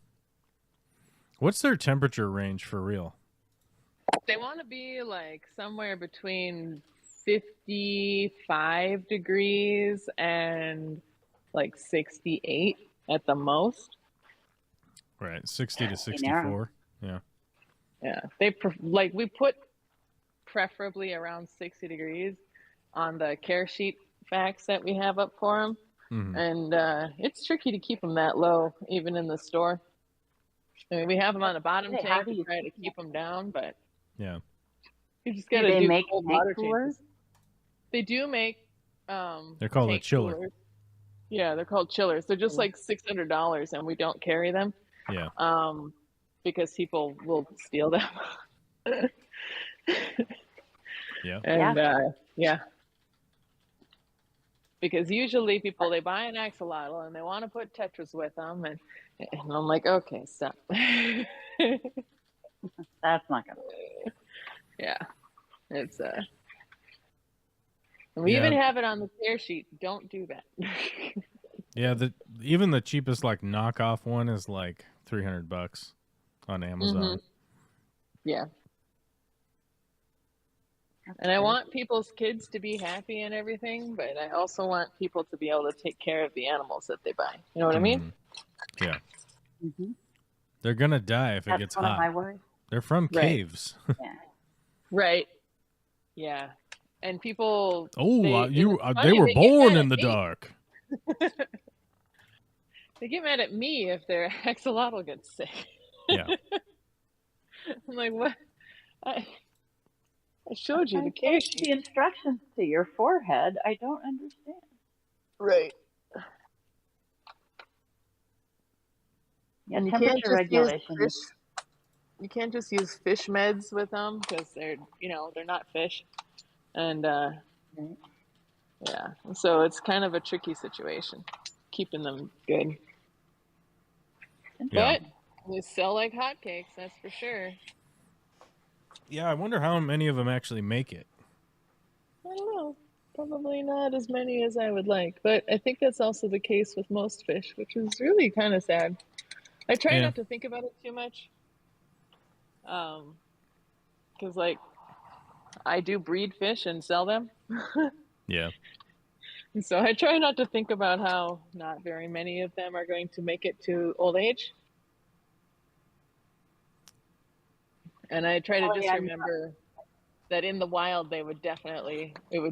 What's their temperature range for real? They want to be like somewhere between 55 degrees and like 68 at the most. Right, 60 to narrow. 64. Yeah. Yeah. We put preferably around 60 degrees on the care sheet facts that we have up for them. Mhm. And it's tricky to keep them that low, even in the store. I mean, we have them on the bottom Hey, how tank do to you try to keep them down, but Yeah. you just Do got to they do make cold water coolers? changes. They do make They're called a tank chiller. coolers. Yeah, they're called chillers. They're just like $600, and we don't carry them Yeah. because people will steal them. Yeah. And yeah. Because usually people, they buy an axolotl and they want to put tetras with them, and I'm like, okay, stop. That's not gonna. Yeah, it's and we Yeah. even have it on the tear sheet. Don't do that. Yeah, even the cheapest like knockoff one is like $300 on Amazon. Yeah. And I want people's kids to be happy and everything, but I also want people to be able to take care of the animals that they buy. You know what I mean? Mhm. Yeah. Mhm. They're gonna die if it That's gets one of my hot. worries. They're from Right. caves. Yeah. Right. Yeah. And people. Oh, They- they funny, were they get born mad in at the me. dark. They get mad at me if their axolotl gets sick. Yeah. I'm like, what? I showed you the I care post the sheet. instructions to your forehead. I don't understand. Right. Yeah, And you can't temperature just use regulation. fish. You can't just use fish meds with them because they're not fish, and Right. yeah, so it's kind of a tricky situation, keeping them good. Yeah. But they sell like hotcakes, that's for sure. Yeah, I wonder how many of them actually make it. I don't know. Probably not as many as I would like, but I think that's also the case with most fish, which is really kind of sad. I try Yeah. not to think about it too much. Because like I do breed fish and sell them. Yeah. And so I try not to think about how not very many of them are going to make it to old age. And I try to Oh, just yeah. remember that in the wild it would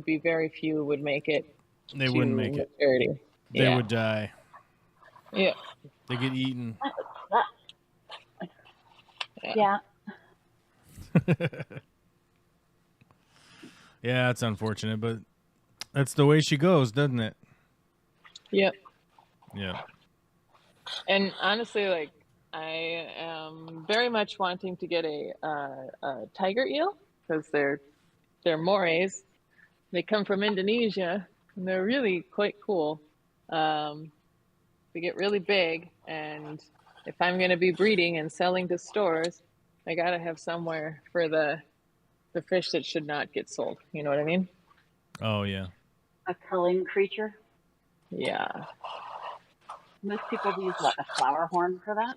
be very few would make it. They to wouldn't make it. maturity. They Yeah. would die. Yeah. They get eaten. Yeah. Yeah, it's unfortunate, but that's the way she goes, doesn't it? Yep. Yeah. And honestly, like I am very much wanting to get a tiger eel because they're morays. They come from Indonesia and they're really quite cool. They get really big, and if I'm going to be breeding and selling to stores, I got to have somewhere for the fish that should not get sold. You know what I mean? Oh, yeah. A culling creature. Yeah. Most people use what, a flower horn for that?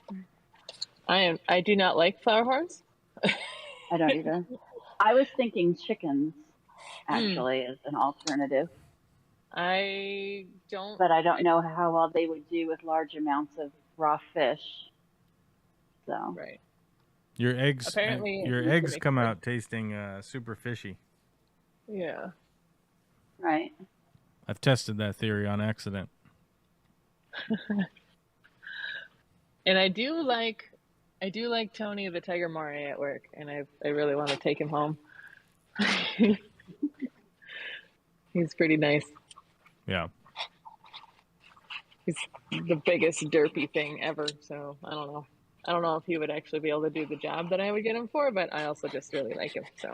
I do not like flower horns. I don't either. I was thinking chickens, actually, as an alternative, I don't. but I don't know how well they would do with large amounts of raw fish. So, Right. Your eggs Apparently, your you can eggs make come it. out tasting super fishy. Yeah. right. I've tested that theory on accident. And I do like I do like Tony the Tiger Moray at work, and I really want to take him home. He's pretty nice. Yeah. He's the biggest derpy thing ever, so I don't know. I don't know if he would actually be able to do the job that I would get him for, but I also just really like him, so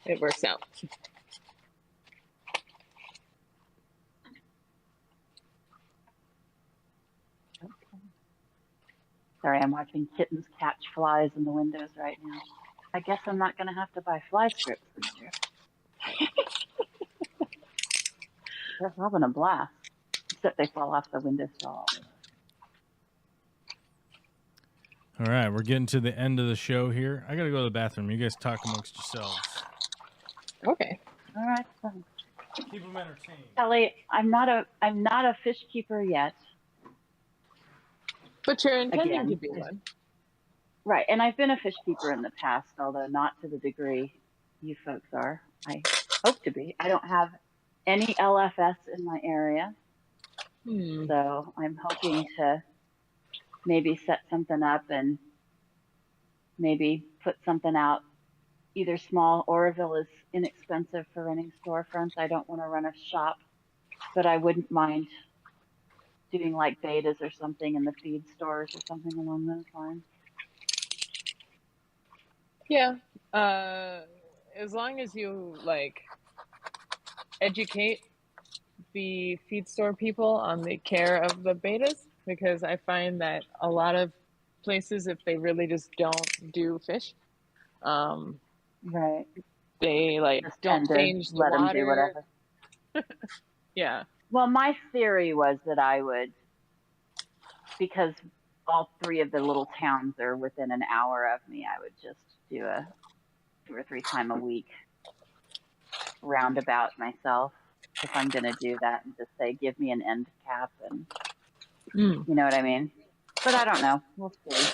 it works out. Sorry, I'm watching kittens catch flies in the windows right now. I guess I'm not going to have to buy fly strips this year. They're having a blast. Except they fall off the windowsill. All right, we're getting to the end of the show here. I got to go to the bathroom. You guys talk amongst yourselves. Okay. All right. So. Keep them entertained. Kelly, I'm not a fish keeper yet. But you're intending Again, to be one. Right, and I've been a fish keeper in the past, although not to the degree you folks are. I hope to be. I don't have any LFS in my area, so I'm hoping to maybe set something up and maybe put something out, either small. Oroville is inexpensive for renting storefronts. I don't want to run a shop, but I wouldn't mind doing like betas or something in the feed stores or something along those lines. Yeah. As long as you like educate the feed store people on the care of the betas, because I find that a lot of places, if they really just don't do fish, Right. they like Just don't tend to change the let them water. do whatever. Yeah. Well, my theory was that I would, because all three of the little towns are within an hour of me, I would just do a 2 or 3 time a week roundabout myself, if I'm going to do that, and just say, give me an end cap, and you know what I mean? But I don't know. We'll see.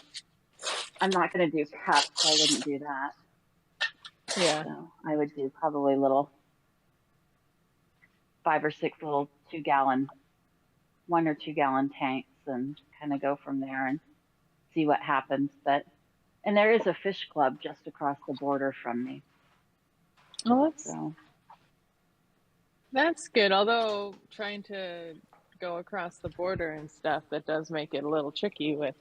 I'm not going to do cups. I wouldn't do that. Yeah. So I would do probably little 5 or 6 little 2-gallon, 1 or 2 gallon tanks, and kind of go from there and see what happens. And there is a fish club just across the border from me. Oh, So that's good. Although trying to go across the border and stuff, that does make it a little tricky with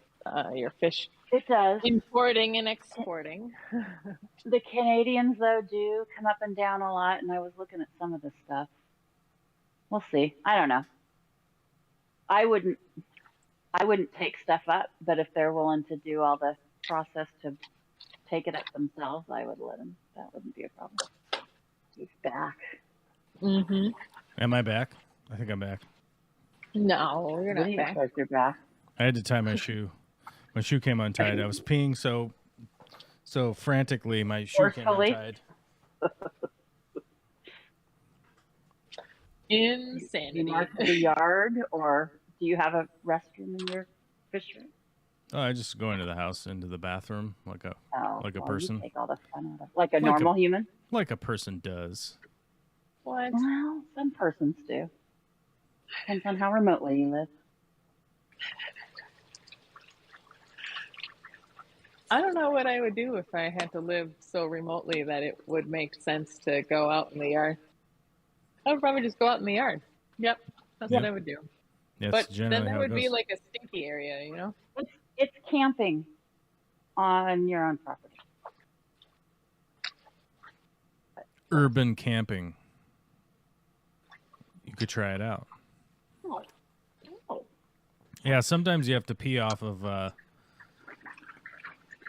your fish it does. importing and exporting. The Canadians, though, do come up and down a lot, and I was looking at some of the stuff. We'll see. I don't know. I wouldn't take stuff up, but if they're willing to do all the process to take it up themselves, I would let them. That wouldn't be a problem. He's back. Mm-hmm. Am I back? I think I'm back. No, you're not back. You're back. I had to tie my shoe. My shoe came untied. I was peeing so frantically, my shoe came Forcefully? untied. Insanity. Do you mark the yard, or do you have a restroom in your fish room? Oh, I just go into the house, into the bathroom, like a person. You take all the fun out of it. Like a normal human? Like a person does. What? Well, some persons do. Depends on how remotely you live. I don't know what I would do if I had to live so remotely that it would make sense to go out in the yard. I would probably just go out in the yard. Yep, that's what I would do. Yeah, but then generally that how it would be goes. like a stinky area, you know? It's camping on your own property. Urban camping. You could try it out. Oh. Yeah, sometimes you have to pee off of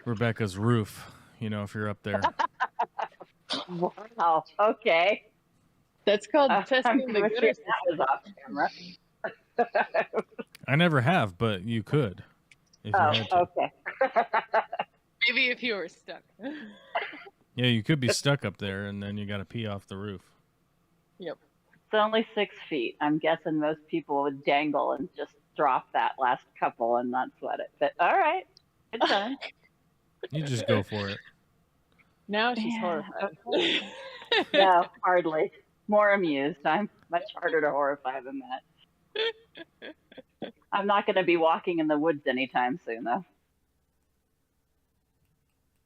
Rebecca's roof, if you're up there. Wow. Okay. That's called I'm testing the gonna gutter see if that was off camera. I never have, but you could. If you had to. Okay. Maybe if you were stuck. Yeah, you could be stuck up there, and then you got to pee off the roof. Yep. It's only 6 feet. I'm guessing most people would dangle and just drop that last couple and not sweat it. But all right. Good time. You just go for it. Now she's horrified. No, hardly. More amused. I'm much harder to horrify than that. I'm not going to be walking in the woods anytime soon, though.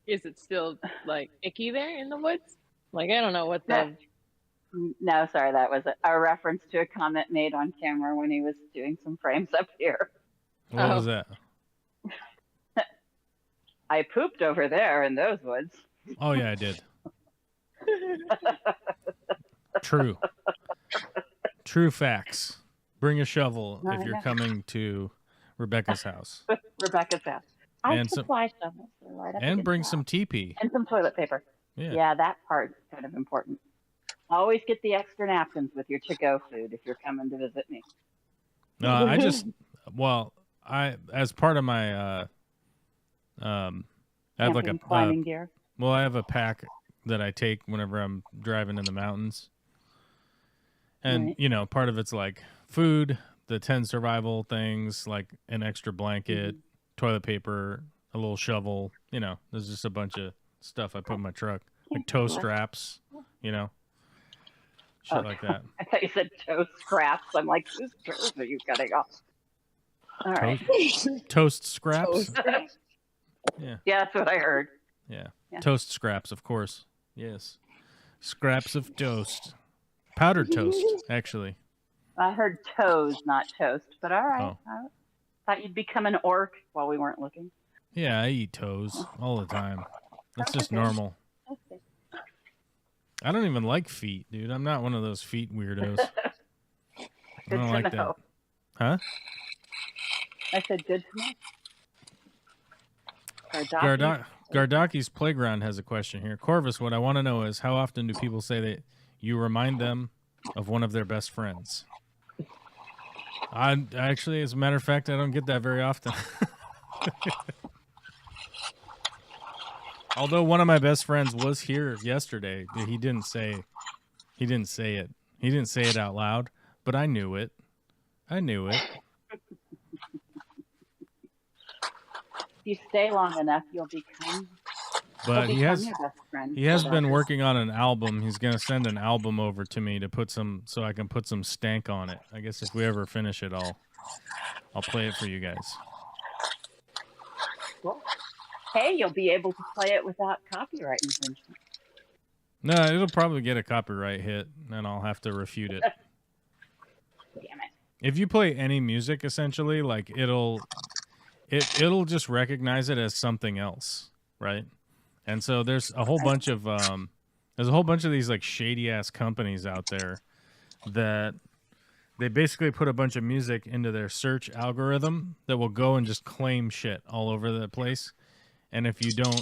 is it still like icky there in the woods? Like I don't know what the. No, sorry, that was a reference to a comment made on camera when he was doing some frames up here. What was that? I pooped over there in those woods. Oh yeah, I did. True. True facts. Bring a shovel No, if I you're know. coming to Rebecca's house. Rebecca's house. I And some- supply shovels. They're right up And against bring the some house. TP. And some toilet paper. Yeah. Yeah, that part's kind of important. Always get the extra napkins with your to-go food if you're coming to visit me. No, I just as part of my I have like Camping, a climbing gear. well, I have a pack that I take whenever I'm driving in the mountains. And Right. you know, part of it's like food, the 10 survival things, like an extra blanket, toilet paper, a little shovel, you know, there's just a bunch of stuff I put in my truck. Like toe straps, you know. Shit like that. I thought you said toe scraps. I'm like, whose toes are you cutting off? All right. Toast scraps? Yeah. Yeah, that's what I heard. Yeah. Yeah. Toast scraps, of course. Yes. Scraps of toast. Powdered toast, actually. I heard toes, not toast, but all right. Oh. I thought you'd become an orc while we weren't looking. Yeah, I eat toes all the time. That's just Okay. normal. Okay. I don't even like feet, dude. I'm not one of those feet weirdos. I Good don't to like know. that. Huh? I said good to know. Gardaki's Playground has a question here. Corvus, what I want to know is how often do people say that you remind them of one of their best friends? I actually, as a matter of fact, I don't get that very often. Although one of my best friends was here yesterday, he didn't say it. He didn't say it out loud, but I knew it. If you stay long enough, you'll become. But he'll he become has your best friend. he has So been that- working on an album. He's gonna send an album over to me to put so I can put some stank on it. I guess if we ever finish it, I'll play it for you guys. Well, hey, you'll be able to play it without copyright infringement. No, it'll probably get a copyright hit, and I'll have to refute it. Damn it. If you play any music, essentially, like it'll just recognize it as something else, right? And so there's a whole bunch of these like shady ass companies out there that they basically put a bunch of music into their search algorithm that will go and just claim shit all over the place. And if you don't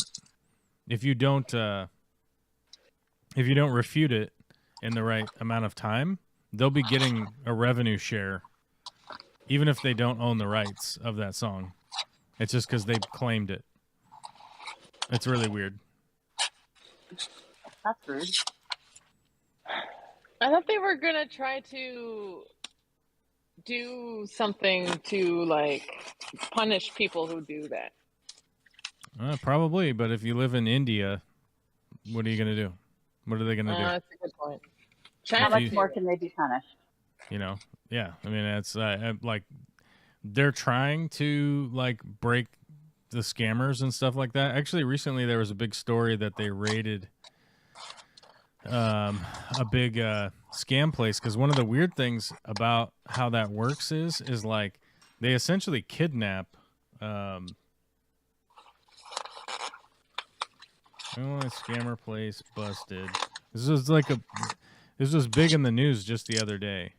refute it in the right amount of time, they'll be getting a revenue share, even if they don't own the rights of that song. It's just because they've claimed it. It's really weird. That's rude. I thought they were gonna try to do something to like punish people who do that. Probably, but if you live in India, what are you gonna do? What are they gonna do? That's a good point. How China much you- more can they be punished? You know, yeah. I mean, it's like they're trying to like break the scammers and stuff like that. Actually, recently there was a big story that they raided a big scam place because one of the weird things about how that works is like they essentially kidnap. Scammer place busted. This was big in the news just the other day.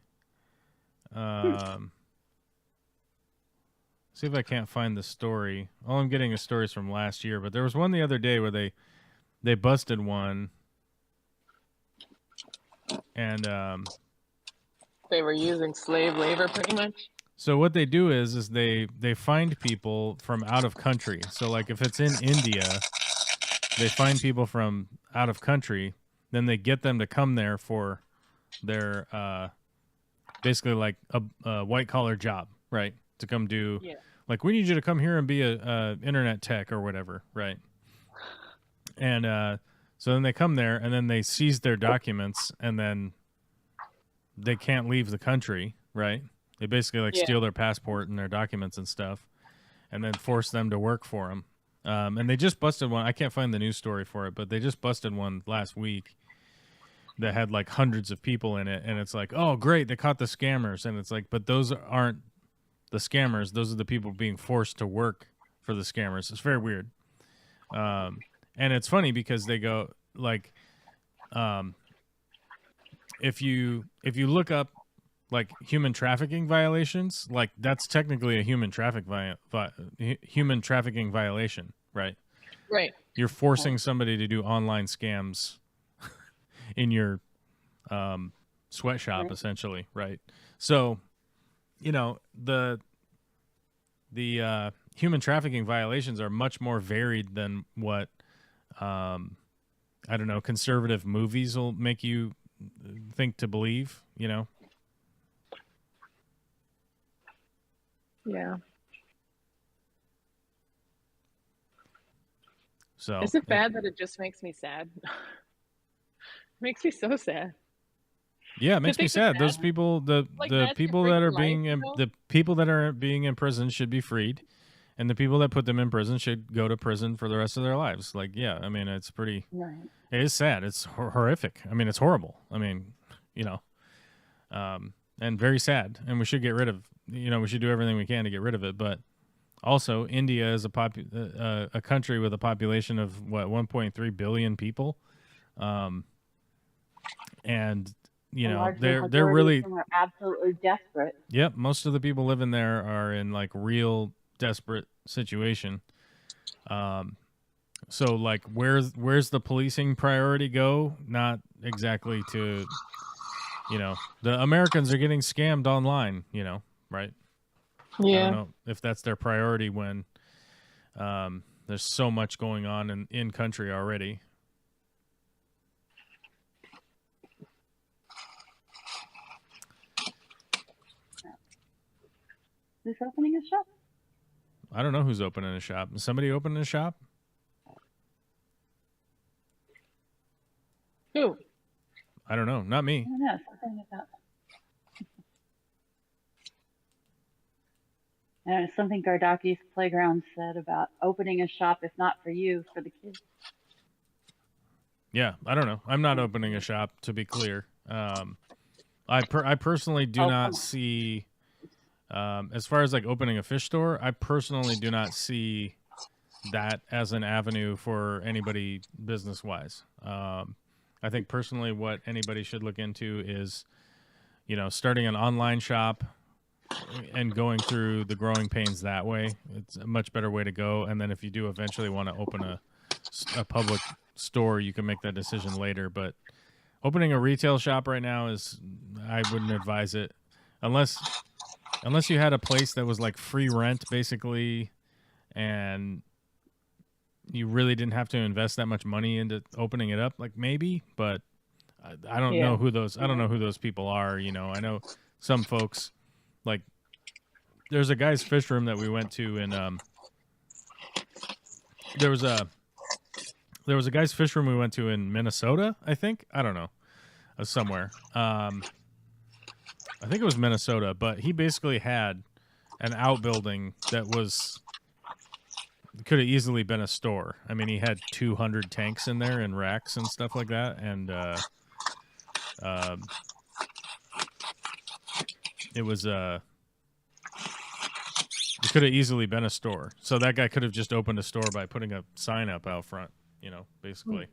See if I can't find the story. All I'm getting is stories from last year, but there was one the other day where they busted one, and they were using slave labor pretty much. so what they do is they find people from out of country. So like if it's in India, they find people from out of country, then they get them to come there for their basically like a white collar job, right? To come do like we need you to come here and be a internet tech or whatever, right? And so then they come there and then they seize their documents and then they can't leave the country, right? They basically like steal their passport and their documents and stuff, and then force them to work for them. And they just busted one. I can't find the news story for it, but they just busted one last week that had like hundreds of people in it. And it's like, oh, great, they caught the scammers. And it's like, but those aren't the scammers. Those are the people being forced to work for the scammers. It's very weird. And it's funny because they go like, if you look up like human trafficking violations, like that's technically a human trafficking violation, right? Right. You're forcing somebody to do online scams in your sweatshop, essentially, right? So, you know, the human trafficking violations are much more varied than what I don't know, conservative movies will make you think to believe, you know. Yeah. So Is it bad that it just makes me sad? It makes me so sad. Yeah, it makes me think sad. it's Those bad. people, the Like, the that's people your that are freaking being life, you know? the people that are being imprisoned should be freed, and the people that put them in prison should go to prison for the rest of their lives. Like, yeah, I mean, it's pretty. Right. It is sad. It's horrific. I mean, it's horrible. I mean, you know, and very sad. And we should get rid of. You know, we should do everything we can to get rid of it. But also, India is a country with a population of what 1.3 billion people, and you know they're really are absolutely desperate. Yep, most of the people living there are in like real desperate situation. So like where's the policing priority go? Not exactly to, you know, the Americans are getting scammed online, you know, right? I Yeah. don't know if that's their priority when there's so much going on in country already. Who's opening a shop? I don't know who's opening a shop. Is somebody opening a shop? Who? I don't know. Not me. I don't know. Something about. I don't know, something Gardaki's playground said about opening a shop, if not for you, for the kids. Yeah, I don't know. I'm not opening a shop, to be clear. I personally do not see, as far as like opening a fish store, I personally do not see that as an avenue for anybody business-wise. I think personally what anybody should look into is, you know, starting an online shop and going through the growing pains that way. It's a much better way to go. And then if you do eventually want to open a public store, you can make that decision later. But opening a retail shop right now I wouldn't advise it unless you had a place that was like free rent basically, and you really didn't have to invest that much money into opening it up. Like maybe, but I don't know who those people are. You know, I know some folks. Like, there's a guy's fish room that we went to, and there was a guy's fish room we went to in Minnesota, I think. I don't know, somewhere. I think it was Minnesota, but he basically had an outbuilding that could have easily been a store. I mean, he had 200 tanks in there and racks and stuff like that, and it could have easily been a store. So that guy could have just opened a store by putting a sign up out front, you know, basically.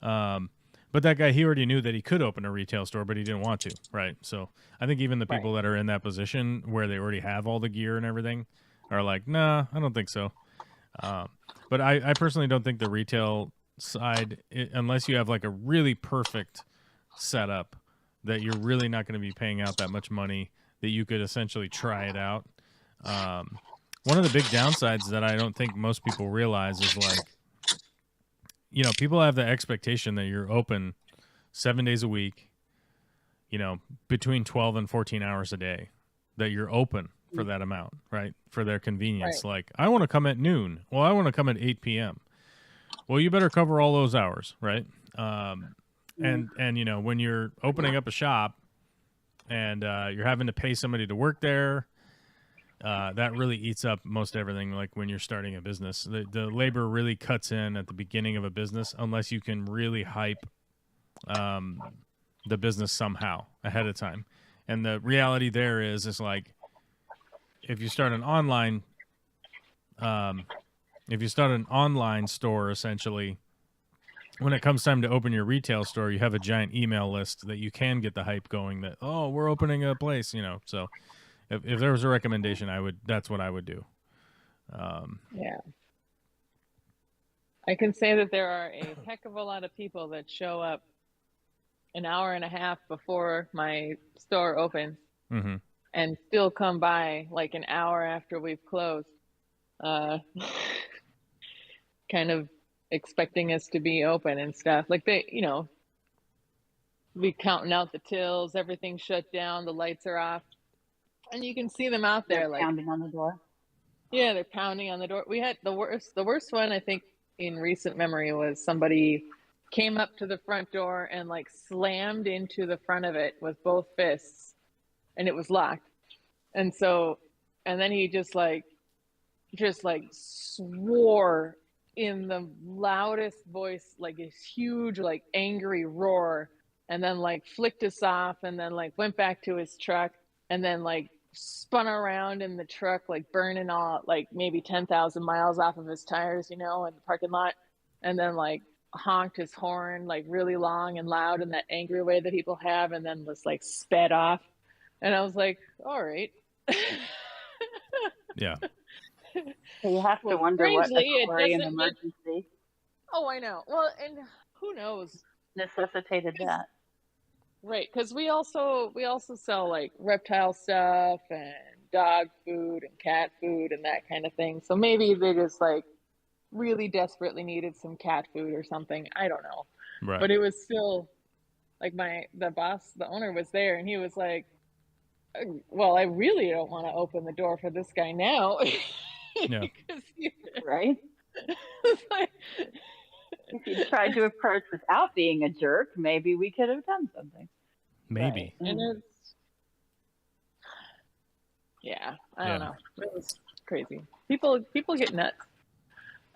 But that guy, he already knew that he could open a retail store, but he didn't want to, right? So I think even the people that are in that position where they already have all the gear and everything are like, nah, I don't think so. But I personally don't think the retail side, unless you have like a really perfect setup that you're really not going to be paying out that much money, that you could essentially try it out. One of the big downsides that I don't think most people realize is like, you know, people have the expectation that you're open 7 days a week, you know, between 12 and 14 hours a day, that you're open for that amount, right? For their convenience. Right. Like, I want to come at noon. Well, I want to come at 8 p.m. Well, you better cover all those hours, right? And you know, when you're opening up a shop and you're having to pay somebody to work there, that really eats up most everything. Like when you're starting a business, the labor really cuts in at the beginning of a business unless you can really hype the business somehow ahead of time. And the reality there is like if you start an online store, essentially, when it comes time to open your retail store, you have a giant email list that you can get the hype going that, oh, we're opening a place, So if there was a recommendation, that's what I would do. Yeah. I can say that there are a heck of a lot of people that show up an hour and a half before my store opens and still come by like an hour after we've closed, kind of expecting us to be open and stuff. Like they, be counting out the tills, everything's shut down, the lights are off, and you can see them out there, like pounding on the door. Yeah, they're pounding on the door. We had the worst one I think in recent memory was somebody came up to the front door and like slammed into the front of it with both fists, and it was locked. And then he just like swore in the loudest voice, like a huge, like angry roar, and then like flicked us off, and then like went back to his truck, and then like spun around in the truck, like burning all like maybe 10,000 miles off of his tires, in the parking lot, and then like honked his horn like really long and loud in that angry way that people have, and then was like sped off. And I was like, all right. Yeah. So you have to wonder what aquarium emergency. Oh, I know. Well, and who knows necessitated that. Right, because we also sell like reptile stuff and dog food and cat food and that kind of thing. So maybe they just like really desperately needed some cat food or something. I don't know. Right. But it was still like the boss, the owner was there, and he was like, well, I really don't want to open the door for this guy now. Yeah. Right? Like, if you tried to approach without being a jerk, maybe we could have done something. Maybe. Right. And it's, I don't know. It was crazy. People get nuts.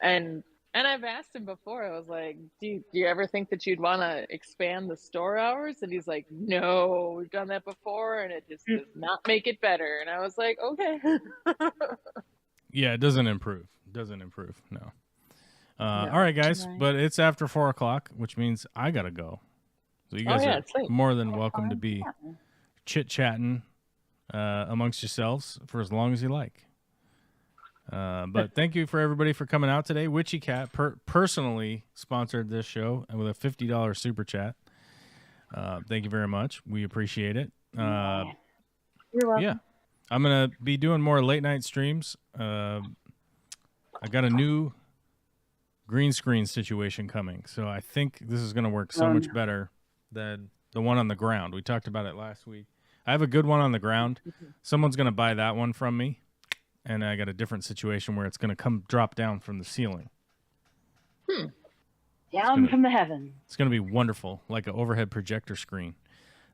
And I've asked him before, I was like, do you ever think that you'd want to expand the store hours? And he's like, no, we've done that before, and it just does not make it better. And I was like, okay. Yeah, it doesn't improve. No. All right, guys, but it's after 4:00, which means I gotta go. So you guys are more than welcome to be chit-chatting amongst yourselves for as long as you like. But thank you for everybody for coming out today. Witchy Cat personally sponsored this show with a $50 super chat. Thank you very much. We appreciate it. You're welcome. Yeah, I'm gonna be doing more late night streams. I got a new green screen situation coming, so I think this is going to work so much better than the one on the ground. We talked about it last week. I have a good one on the ground. Someone's going to buy that one from me, and I got a different situation where it's going to drop down from the ceiling. Down from the heavens. It's going to be wonderful, like an overhead projector screen,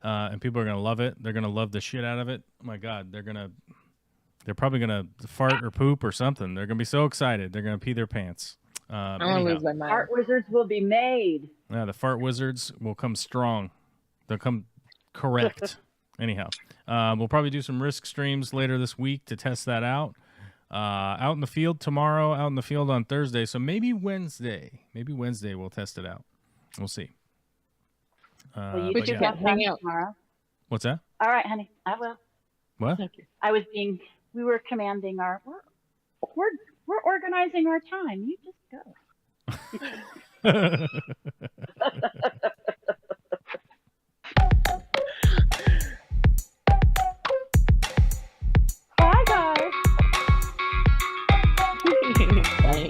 and people are going to love it. They're going to love the shit out of it. Oh my God, they're probably going to fart or poop or something. They're going to be so excited. They're going to pee their pants. I'm going to lose my mind. Fart wizards will be made. Yeah, the fart wizards will come strong. They'll come correct. Anyhow, we'll probably do some risk streams later this week to test that out. Out in the field tomorrow, out in the field on Thursday. So maybe Wednesday. We'll test it out. We'll see. Well, you just have hang out tomorrow. What's that? All right, honey. I will. What? Thank you. We were commanding we're organizing our time. You just go. Bye, guys.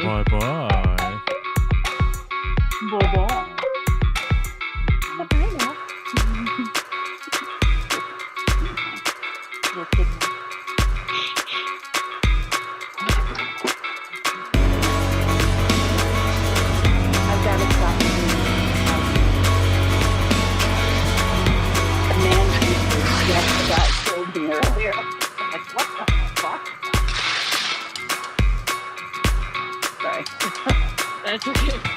Bye bye. Bye bye. Bye now. I've got to stop. The man who just got killed me earlier. Like, what the fuck? That's okay.